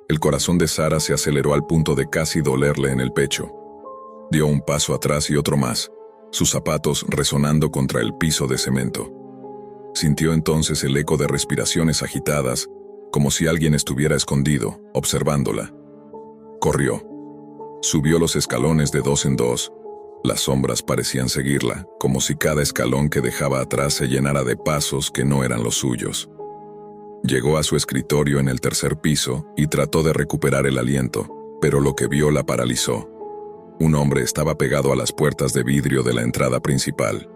El corazón de Sara se aceleró al punto de casi dolerle en el pecho. Dio un paso atrás y otro más, sus zapatos resonando contra el piso de cemento. Sintió entonces el eco de respiraciones agitadas, como si alguien estuviera escondido, observándola. Corrió. Subió los escalones de dos en dos. Las sombras parecían seguirla, como si cada escalón que dejaba atrás se llenara de pasos que no eran los suyos. Llegó a su escritorio en el tercer piso y trató de recuperar el aliento, pero lo que vio la paralizó. Un hombre estaba pegado a las puertas de vidrio de la entrada principal.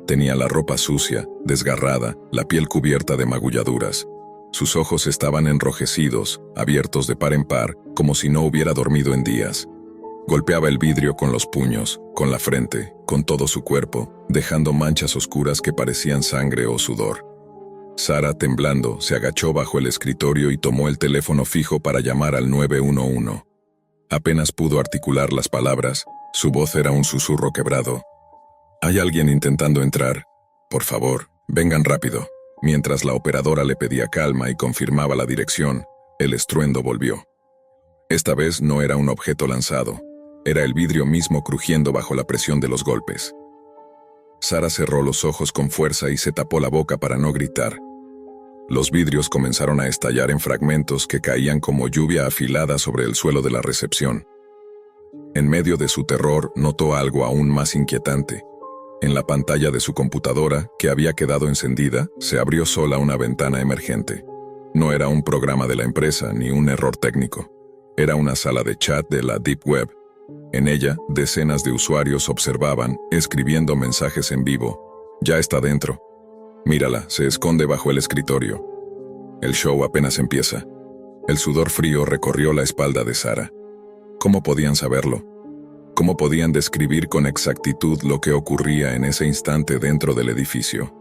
Tenía la ropa sucia, desgarrada, la piel cubierta de magulladuras. Sus ojos estaban enrojecidos, abiertos de par en par, como si no hubiera dormido en días. Golpeaba el vidrio con los puños, con la frente, con todo su cuerpo, dejando manchas oscuras que parecían sangre o sudor. Sara, temblando, se agachó bajo el escritorio y tomó el teléfono fijo para llamar al 911. Apenas pudo articular las palabras, su voz era un susurro quebrado. «Hay alguien intentando entrar. Por favor, vengan rápido». Mientras la operadora le pedía calma y confirmaba la dirección, el estruendo volvió. Esta vez no era un objeto lanzado, era el vidrio mismo crujiendo bajo la presión de los golpes. Sara cerró los ojos con fuerza y se tapó la boca para no gritar. Los vidrios comenzaron a estallar en fragmentos que caían como lluvia afilada sobre el suelo de la recepción. En medio de su terror, notó algo aún más inquietante. En la pantalla de su computadora, que había quedado encendida, se abrió sola una ventana emergente. No era un programa de la empresa ni un error técnico. Era una sala de chat de la Deep Web. En ella, decenas de usuarios observaban, escribiendo mensajes en vivo. «Ya está dentro. Mírala, se esconde bajo el escritorio». El show apenas empieza. El sudor frío recorrió la espalda de Sara. ¿Cómo podían saberlo? ¿Cómo podían describir con exactitud lo que ocurría en ese instante dentro del edificio?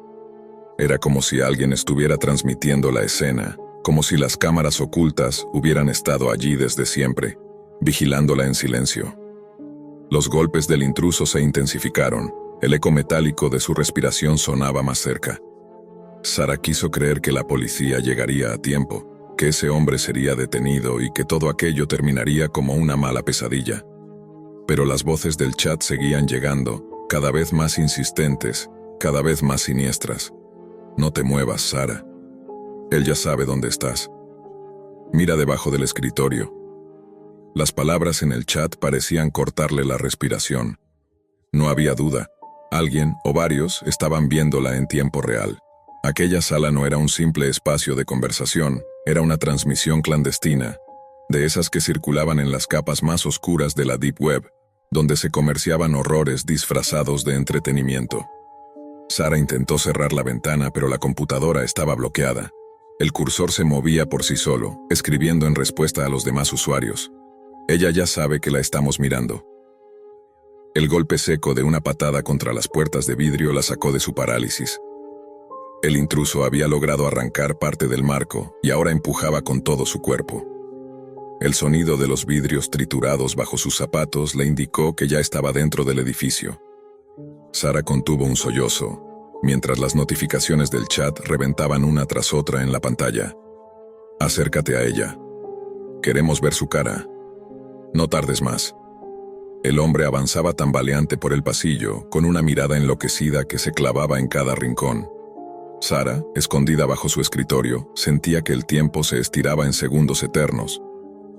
Era como si alguien estuviera transmitiendo la escena, como si las cámaras ocultas hubieran estado allí desde siempre, vigilándola en silencio. Los golpes del intruso se intensificaron, el eco metálico de su respiración sonaba más cerca. Sara quiso creer que la policía llegaría a tiempo, que ese hombre sería detenido y que todo aquello terminaría como una mala pesadilla. Pero las voces del chat seguían llegando, cada vez más insistentes, cada vez más siniestras. «No te muevas, Sara. Él ya sabe dónde estás. Mira debajo del escritorio». Las palabras en el chat parecían cortarle la respiración. No había duda. Alguien, o varios, estaban viéndola en tiempo real. Aquella sala no era un simple espacio de conversación, era una transmisión clandestina, de esas que circulaban en las capas más oscuras de la Deep Web, donde se comerciaban horrores disfrazados de entretenimiento. Sara intentó cerrar la ventana, pero la computadora estaba bloqueada. El cursor se movía por sí solo, escribiendo en respuesta a los demás usuarios. «Ella ya sabe que la estamos mirando». El golpe seco de una patada contra las puertas de vidrio la sacó de su parálisis. El intruso había logrado arrancar parte del marco y ahora empujaba con todo su cuerpo. El sonido de los vidrios triturados bajo sus zapatos le indicó que ya estaba dentro del edificio. Sara contuvo un sollozo, mientras las notificaciones del chat reventaban una tras otra en la pantalla. «Acércate a ella. Queremos ver su cara. No tardes más». El hombre avanzaba tambaleante por el pasillo, con una mirada enloquecida que se clavaba en cada rincón. Sara, escondida bajo su escritorio, sentía que el tiempo se estiraba en segundos eternos.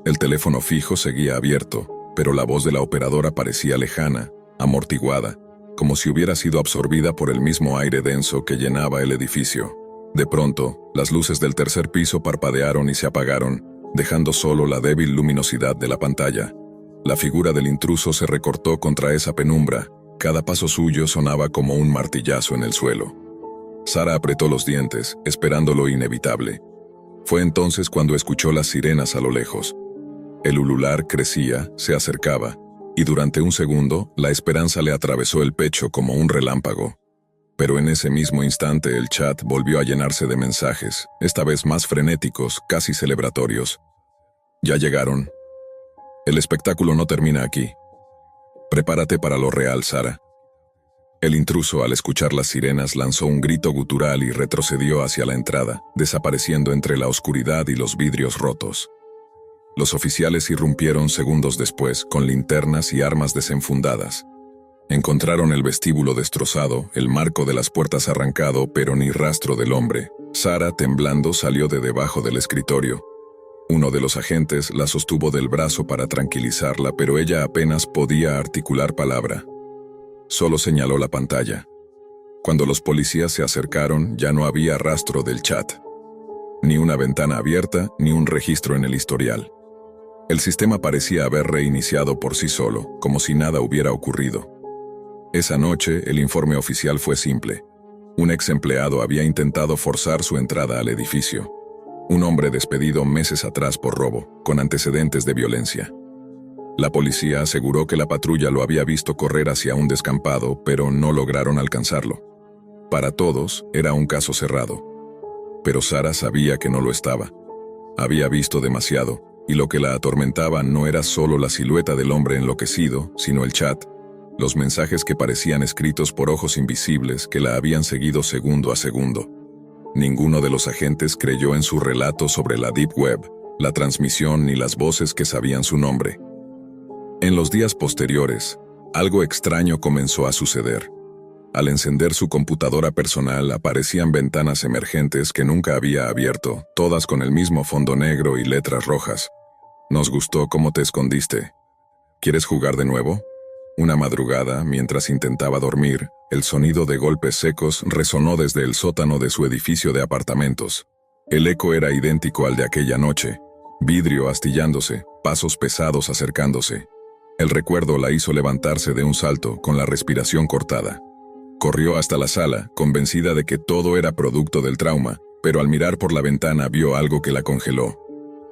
El teléfono fijo seguía abierto, pero la voz de la operadora parecía lejana, amortiguada, como si hubiera sido absorbida por el mismo aire denso que llenaba el edificio. De pronto, las luces del tercer piso parpadearon y se apagaron, dejando solo la débil luminosidad de la pantalla. La figura del intruso se recortó contra esa penumbra. Cada paso suyo sonaba como un martillazo en el suelo. Sara apretó los dientes, esperando lo inevitable. Fue entonces cuando escuchó las sirenas a lo lejos. El ulular crecía, se acercaba, y durante un segundo, la esperanza le atravesó el pecho como un relámpago. Pero en ese mismo instante el chat volvió a llenarse de mensajes, esta vez más frenéticos, casi celebratorios. Ya llegaron. El espectáculo no termina aquí. Prepárate para lo real, Sara. El intruso, al escuchar las sirenas, lanzó un grito gutural y retrocedió hacia la entrada, desapareciendo entre la oscuridad y los vidrios rotos. Los oficiales irrumpieron segundos después, con linternas y armas desenfundadas. Encontraron el vestíbulo destrozado, el marco de las puertas arrancado, pero ni rastro del hombre. Sara, temblando, salió de debajo del escritorio. Uno de los agentes la sostuvo del brazo para tranquilizarla, pero ella apenas podía articular palabra. Solo señaló la pantalla. Cuando los policías se acercaron, ya no había rastro del chat. Ni una ventana abierta, ni un registro en el historial. El sistema parecía haber reiniciado por sí solo, como si nada hubiera ocurrido. Esa noche, el informe oficial fue simple. Un ex empleado había intentado forzar su entrada al edificio. Un hombre despedido meses atrás por robo, con antecedentes de violencia. La policía aseguró que la patrulla lo había visto correr hacia un descampado, pero no lograron alcanzarlo. Para todos, era un caso cerrado. Pero Sara sabía que no lo estaba. Había visto demasiado, y lo que la atormentaba no era solo la silueta del hombre enloquecido, sino el chat, los mensajes que parecían escritos por ojos invisibles que la habían seguido segundo a segundo. Ninguno de los agentes creyó en su relato sobre la Deep Web, la transmisión ni las voces que sabían su nombre. En los días posteriores, algo extraño comenzó a suceder. Al encender su computadora personal aparecían ventanas emergentes que nunca había abierto, todas con el mismo fondo negro y letras rojas. Nos gustó cómo te escondiste. ¿Quieres jugar de nuevo? Una madrugada, mientras intentaba dormir, el sonido de golpes secos resonó desde el sótano de su edificio de apartamentos. El eco era idéntico al de aquella noche. Vidrio astillándose, pasos pesados acercándose. El recuerdo la hizo levantarse de un salto, con la respiración cortada. Corrió hasta la sala, convencida de que todo era producto del trauma, pero al mirar por la ventana vio algo que la congeló.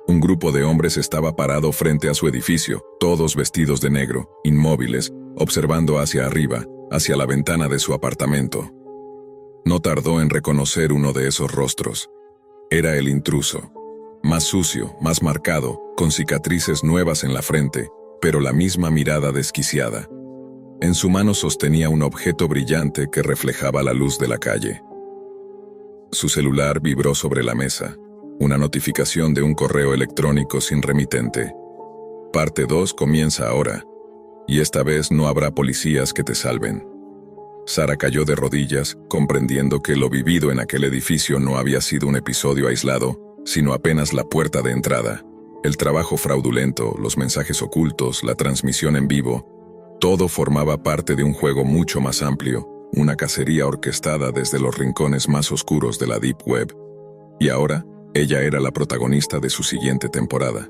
Un grupo de hombres estaba parado frente a su edificio, todos vestidos de negro, inmóviles, observando hacia arriba, hacia la ventana de su apartamento. No tardó en reconocer uno de esos rostros. Era el intruso. Más sucio, más marcado, con cicatrices nuevas en la frente, pero la misma mirada desquiciada. En su mano sostenía un objeto brillante que reflejaba la luz de la calle. Su celular vibró sobre la mesa. Una notificación de un correo electrónico sin remitente. Parte 2 comienza ahora, y esta vez no habrá policías que te salven. Sara cayó de rodillas, comprendiendo que lo vivido en aquel edificio no había sido un episodio aislado, sino apenas la puerta de entrada. El trabajo fraudulento, los mensajes ocultos, la transmisión en vivo, todo formaba parte de un juego mucho más amplio, una cacería orquestada desde los rincones más oscuros de la Deep Web. Y ahora, ella era la protagonista de su siguiente temporada.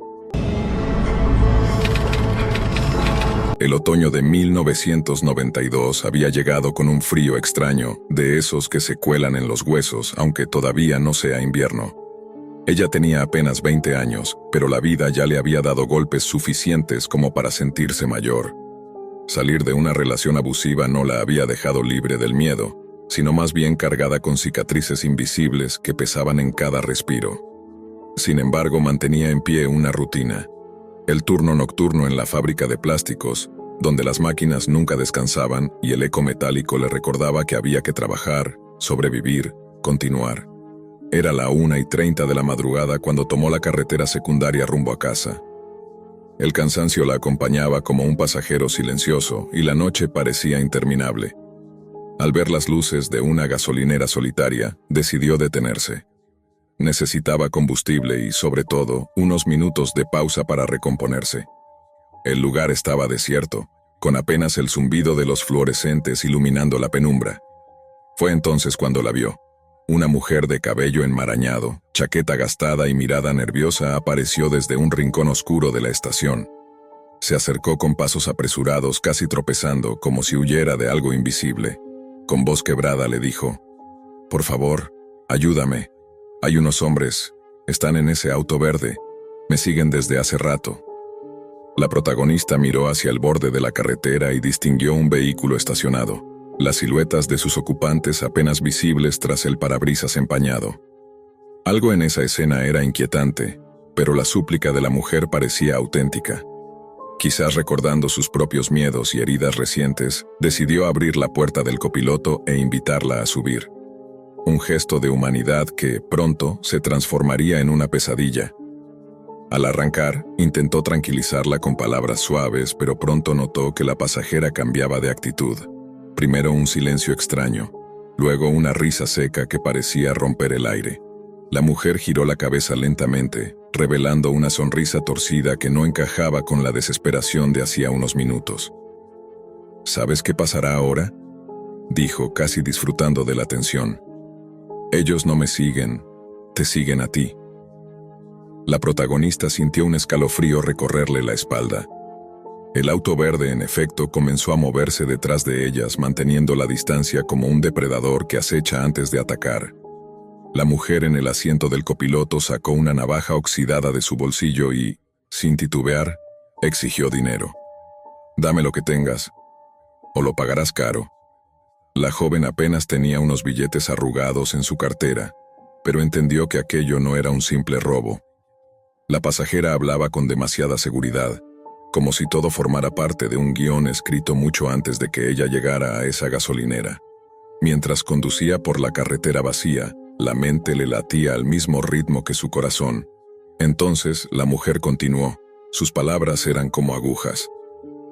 El otoño de 1992 había llegado con un frío extraño, de esos que se cuelan en los huesos, aunque todavía no sea invierno. Ella tenía apenas 20 años, pero la vida ya le había dado golpes suficientes como para sentirse mayor. Salir de una relación abusiva no la había dejado libre del miedo, sino más bien cargada con cicatrices invisibles que pesaban en cada respiro. Sin embargo, mantenía en pie una rutina. El turno nocturno en la fábrica de plásticos, donde las máquinas nunca descansaban y el eco metálico le recordaba que había que trabajar, sobrevivir, continuar. Era la 1:30 de la madrugada cuando tomó la carretera secundaria rumbo a casa. El cansancio la acompañaba como un pasajero silencioso y la noche parecía interminable. Al ver las luces de una gasolinera solitaria, decidió detenerse. Necesitaba combustible y, sobre todo, unos minutos de pausa para recomponerse. El lugar estaba desierto, con apenas el zumbido de los fluorescentes iluminando la penumbra. Fue entonces cuando la vio. Una mujer de cabello enmarañado, chaqueta gastada y mirada nerviosa apareció desde un rincón oscuro de la estación. Se acercó con pasos apresurados, casi tropezando, como si huyera de algo invisible. Con voz quebrada le dijo: «Por favor, ayúdame. Hay unos hombres. Están en ese auto verde. Me siguen desde hace rato». La protagonista miró hacia el borde de la carretera y distinguió un vehículo estacionado, las siluetas de sus ocupantes apenas visibles tras el parabrisas empañado. Algo en esa escena era inquietante, pero la súplica de la mujer parecía auténtica. Quizás recordando sus propios miedos y heridas recientes, decidió abrir la puerta del copiloto e invitarla a subir. Un gesto de humanidad que, pronto, se transformaría en una pesadilla. Al arrancar, intentó tranquilizarla con palabras suaves, pero pronto notó que la pasajera cambiaba de actitud. Primero un silencio extraño, luego una risa seca que parecía romper el aire. La mujer giró la cabeza lentamente, revelando una sonrisa torcida que no encajaba con la desesperación de hacía unos minutos. «¿Sabes qué pasará ahora?», dijo, casi disfrutando de la tensión. «Ellos no me siguen, te siguen a ti». La protagonista sintió un escalofrío recorrerle la espalda. El auto verde, en efecto, comenzó a moverse detrás de ellas, manteniendo la distancia como un depredador que acecha antes de atacar. La mujer en el asiento del copiloto sacó una navaja oxidada de su bolsillo y, sin titubear, exigió dinero. «Dame lo que tengas, o lo pagarás caro». La joven apenas tenía unos billetes arrugados en su cartera, pero entendió que aquello no era un simple robo. La pasajera hablaba con demasiada seguridad, como si todo formara parte de un guión escrito mucho antes de que ella llegara a esa gasolinera. Mientras conducía por la carretera vacía, la mente le latía al mismo ritmo que su corazón. Entonces la mujer continuó. Sus palabras eran como agujas.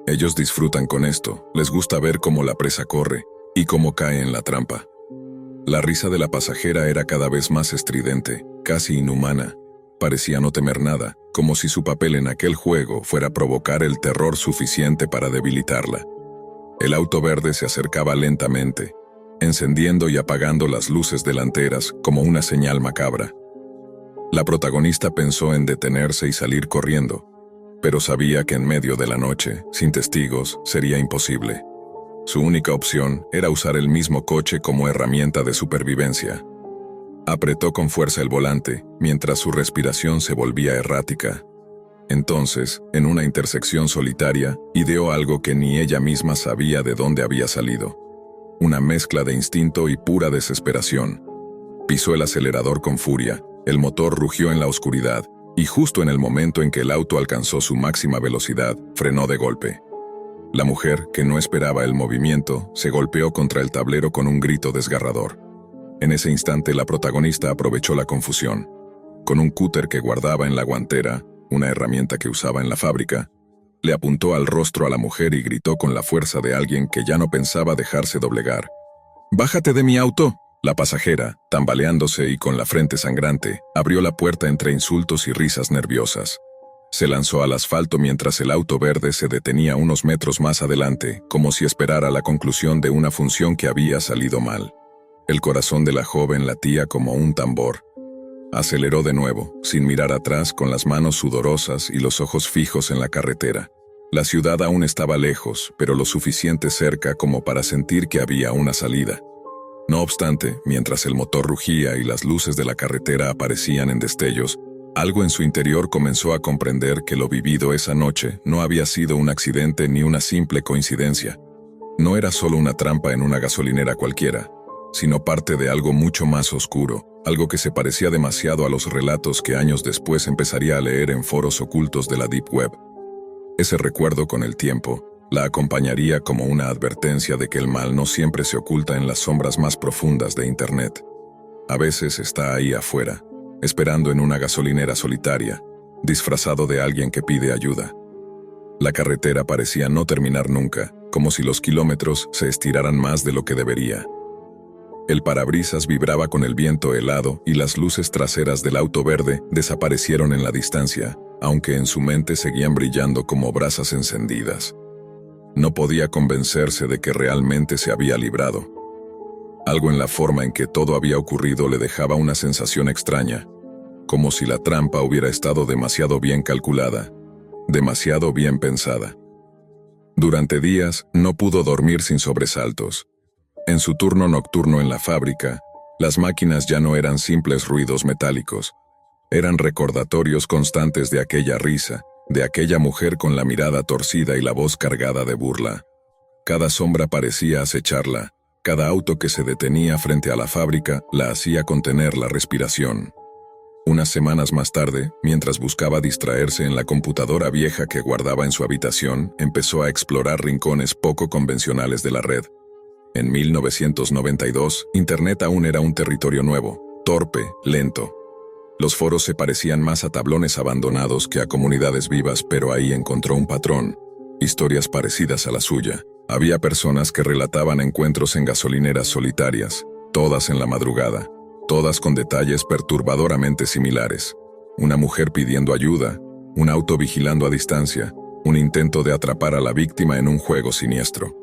«Ellos disfrutan con esto, les gusta ver cómo la presa corre y cómo cae en la trampa». La risa de la pasajera era cada vez más estridente, casi inhumana. Parecía no temer nada, como si su papel en aquel juego fuera provocar el terror suficiente para debilitarla. El auto verde se acercaba lentamente, encendiendo y apagando las luces delanteras como una señal macabra. La protagonista pensó en detenerse y salir corriendo, pero sabía que en medio de la noche, sin testigos, sería imposible. Su única opción era usar el mismo coche como herramienta de supervivencia. Apretó con fuerza el volante, mientras su respiración se volvía errática. Entonces, en una intersección solitaria, ideó algo que ni ella misma sabía de dónde había salido. Una mezcla de instinto y pura desesperación. Pisó el acelerador con furia, el motor rugió en la oscuridad, y justo en el momento en que el auto alcanzó su máxima velocidad, frenó de golpe. La mujer, que no esperaba el movimiento, se golpeó contra el tablero con un grito desgarrador. En ese instante la protagonista aprovechó la confusión. Con un cúter que guardaba en la guantera, una herramienta que usaba en la fábrica, le apuntó al rostro a la mujer y gritó con la fuerza de alguien que ya no pensaba dejarse doblegar. «¡Bájate de mi auto!». La pasajera, tambaleándose y con la frente sangrante, abrió la puerta entre insultos y risas nerviosas. Se lanzó al asfalto mientras el auto verde se detenía unos metros más adelante, como si esperara la conclusión de una función que había salido mal. El corazón de la joven latía como un tambor. Aceleró de nuevo, sin mirar atrás, con las manos sudorosas y los ojos fijos en la carretera. La ciudad aún estaba lejos, pero lo suficiente cerca como para sentir que había una salida. No obstante, mientras el motor rugía y las luces de la carretera aparecían en destellos, algo en su interior comenzó a comprender que lo vivido esa noche no había sido un accidente ni una simple coincidencia. No era solo una trampa en una gasolinera cualquiera, sino parte de algo mucho más oscuro, algo que se parecía demasiado a los relatos que años después empezaría a leer en foros ocultos de la Deep Web. Ese recuerdo, con el tiempo, la acompañaría como una advertencia de que el mal no siempre se oculta en las sombras más profundas de Internet. A veces está ahí afuera, esperando en una gasolinera solitaria, disfrazado de alguien que pide ayuda. La carretera parecía no terminar nunca, como si los kilómetros se estiraran más de lo que debería. El parabrisas vibraba con el viento helado y las luces traseras del auto verde desaparecieron en la distancia, aunque en su mente seguían brillando como brasas encendidas. No podía convencerse de que realmente se había librado. Algo en la forma en que todo había ocurrido le dejaba una sensación extraña, como si la trampa hubiera estado demasiado bien calculada, demasiado bien pensada. Durante días no pudo dormir sin sobresaltos. En su turno nocturno en la fábrica, las máquinas ya no eran simples ruidos metálicos. Eran recordatorios constantes de aquella risa, de aquella mujer con la mirada torcida y la voz cargada de burla. Cada sombra parecía acecharla, cada auto que se detenía frente a la fábrica la hacía contener la respiración. Unas semanas más tarde, mientras buscaba distraerse en la computadora vieja que guardaba en su habitación, empezó a explorar rincones poco convencionales de la red. En 1992, Internet aún era un territorio nuevo, torpe, lento. Los foros se parecían más a tablones abandonados que a comunidades vivas, pero ahí encontró un patrón, historias parecidas a la suya. Había personas que relataban encuentros en gasolineras solitarias, todas en la madrugada, todas con detalles perturbadoramente similares. Una mujer pidiendo ayuda, un auto vigilando a distancia, un intento de atrapar a la víctima en un juego siniestro.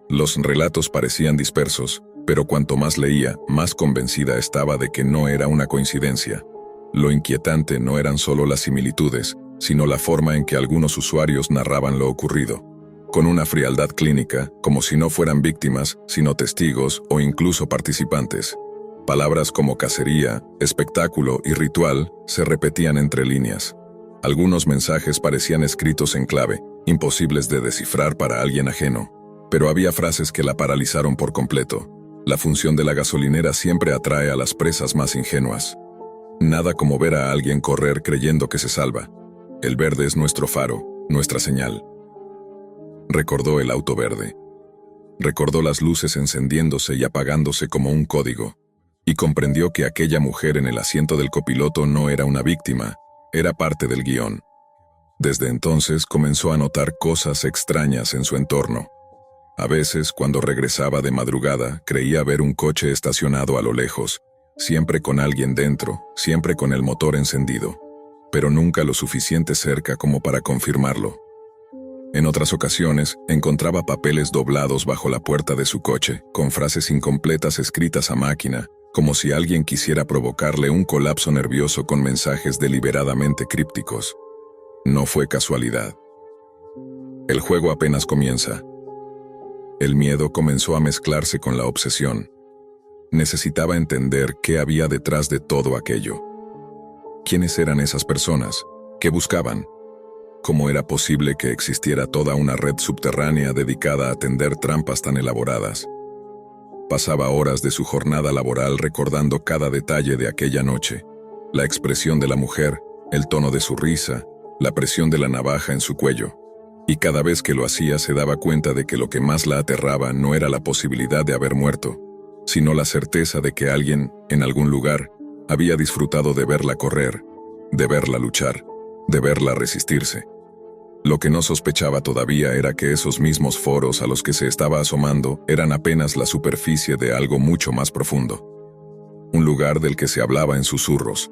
Los relatos parecían dispersos, pero cuanto más leía, más convencida estaba de que no era una coincidencia. Lo inquietante no eran solo las similitudes, sino la forma en que algunos usuarios narraban lo ocurrido, con una frialdad clínica, como si no fueran víctimas, sino testigos o incluso participantes. Palabras como cacería, espectáculo y ritual se repetían entre líneas. Algunos mensajes parecían escritos en clave, imposibles de descifrar para alguien ajeno, pero había frases que la paralizaron por completo. La función de la gasolinera siempre atrae a las presas más ingenuas. Nada como ver a alguien correr creyendo que se salva. El verde es nuestro faro, nuestra señal. Recordó el auto verde. Recordó las luces encendiéndose y apagándose como un código. Y comprendió que aquella mujer en el asiento del copiloto no era una víctima, era parte del guión. Desde entonces comenzó a notar cosas extrañas en su entorno. A veces, cuando regresaba de madrugada, creía ver un coche estacionado a lo lejos, siempre con alguien dentro, siempre con el motor encendido, pero nunca lo suficiente cerca como para confirmarlo. En otras ocasiones, encontraba papeles doblados bajo la puerta de su coche, con frases incompletas escritas a máquina, como si alguien quisiera provocarle un colapso nervioso con mensajes deliberadamente crípticos. No fue casualidad. El juego apenas comienza. El miedo comenzó a mezclarse con la obsesión. Necesitaba entender qué había detrás de todo aquello. ¿Quiénes eran esas personas? ¿Qué buscaban? ¿Cómo era posible que existiera toda una red subterránea dedicada a tender trampas tan elaboradas? Pasaba horas de su jornada laboral recordando cada detalle de aquella noche, la expresión de la mujer, el tono de su risa, la presión de la navaja en su cuello. Y cada vez que lo hacía se daba cuenta de que lo que más la aterraba no era la posibilidad de haber muerto, sino la certeza de que alguien, en algún lugar, había disfrutado de verla correr, de verla luchar, de verla resistirse. Lo que no sospechaba todavía era que esos mismos foros a los que se estaba asomando eran apenas la superficie de algo mucho más profundo. Un lugar del que se hablaba en susurros.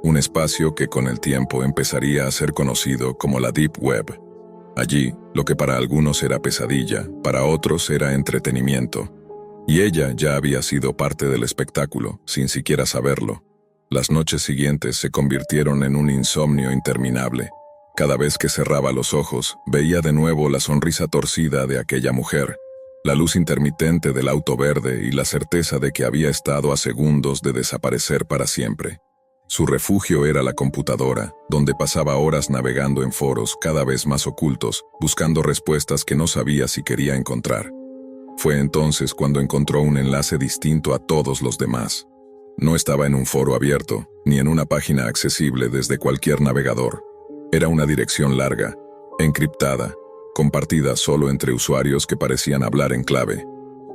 Un espacio que con el tiempo empezaría a ser conocido como la Deep Web. Allí, lo que para algunos era pesadilla, para otros era entretenimiento. Y ella ya había sido parte del espectáculo, sin siquiera saberlo. Las noches siguientes se convirtieron en un insomnio interminable. Cada vez que cerraba los ojos, veía de nuevo la sonrisa torcida de aquella mujer, la luz intermitente del auto verde y la certeza de que había estado a segundos de desaparecer para siempre. Su refugio era la computadora, donde pasaba horas navegando en foros cada vez más ocultos, buscando respuestas que no sabía si quería encontrar. Fue entonces cuando encontró un enlace distinto a todos los demás. No estaba en un foro abierto, ni en una página accesible desde cualquier navegador. Era una dirección larga, encriptada, compartida solo entre usuarios que parecían hablar en clave.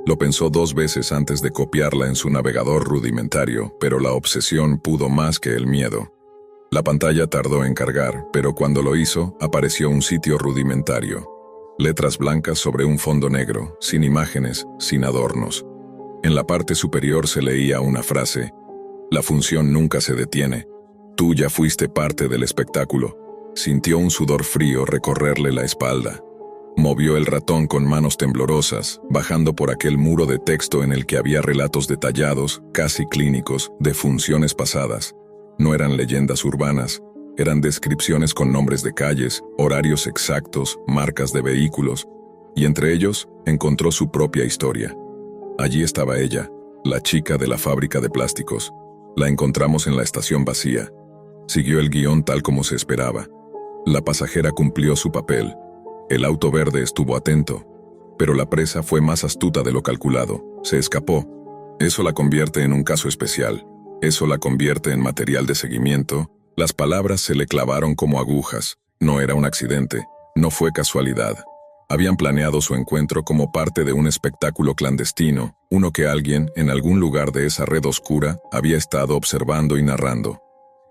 Lo pensó 2 veces antes de copiarla en su navegador rudimentario, pero la obsesión pudo más que el miedo. La pantalla tardó en cargar, pero cuando lo hizo, apareció un sitio rudimentario. Letras blancas sobre un fondo negro, sin imágenes, sin adornos. En la parte superior se leía una frase: «La función nunca se detiene. Tú ya fuiste parte del espectáculo». Sintió un sudor frío recorrerle la espalda. Movió el ratón con manos temblorosas, bajando por aquel muro de texto en el que había relatos detallados, casi clínicos, de funciones pasadas. No eran leyendas urbanas, eran descripciones con nombres de calles, horarios exactos, marcas de vehículos, y entre ellos encontró su propia historia. Allí estaba ella, la chica de la fábrica de plásticos. La encontramos en la estación vacía. Siguió el guión tal como se esperaba. La pasajera cumplió su papel. El auto verde estuvo atento. Pero la presa fue más astuta de lo calculado. Se escapó. Eso la convierte en un caso especial. Eso la convierte en material de seguimiento. Las palabras se le clavaron como agujas. No era un accidente. No fue casualidad. Habían planeado su encuentro como parte de un espectáculo clandestino, uno que alguien, en algún lugar de esa red oscura, había estado observando y narrando.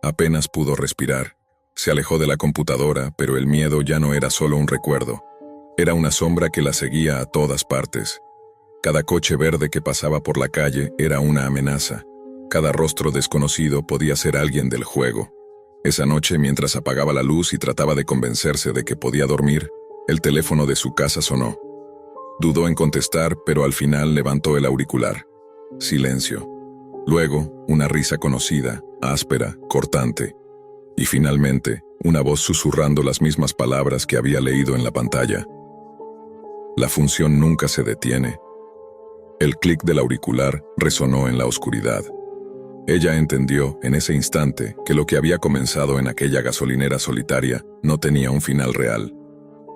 Apenas pudo respirar. Se alejó de la computadora, pero el miedo ya no era solo un recuerdo. Era una sombra que la seguía a todas partes. Cada coche verde que pasaba por la calle era una amenaza. Cada rostro desconocido podía ser alguien del juego. Esa noche, mientras apagaba la luz y trataba de convencerse de que podía dormir, el teléfono de su casa sonó. Dudó en contestar, pero al final levantó el auricular. Silencio. Luego, una risa conocida, áspera, cortante. Y finalmente, una voz susurrando las mismas palabras que había leído en la pantalla. La función nunca se detiene. El clic del auricular resonó en la oscuridad. Ella entendió, en ese instante, que lo que había comenzado en aquella gasolinera solitaria no tenía un final real.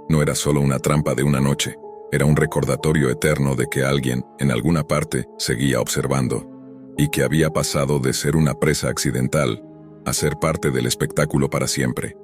No era solo una trampa de una noche, era un recordatorio eterno de que alguien, en alguna parte, seguía observando, y que había pasado de ser una presa accidental a ser parte del espectáculo para siempre.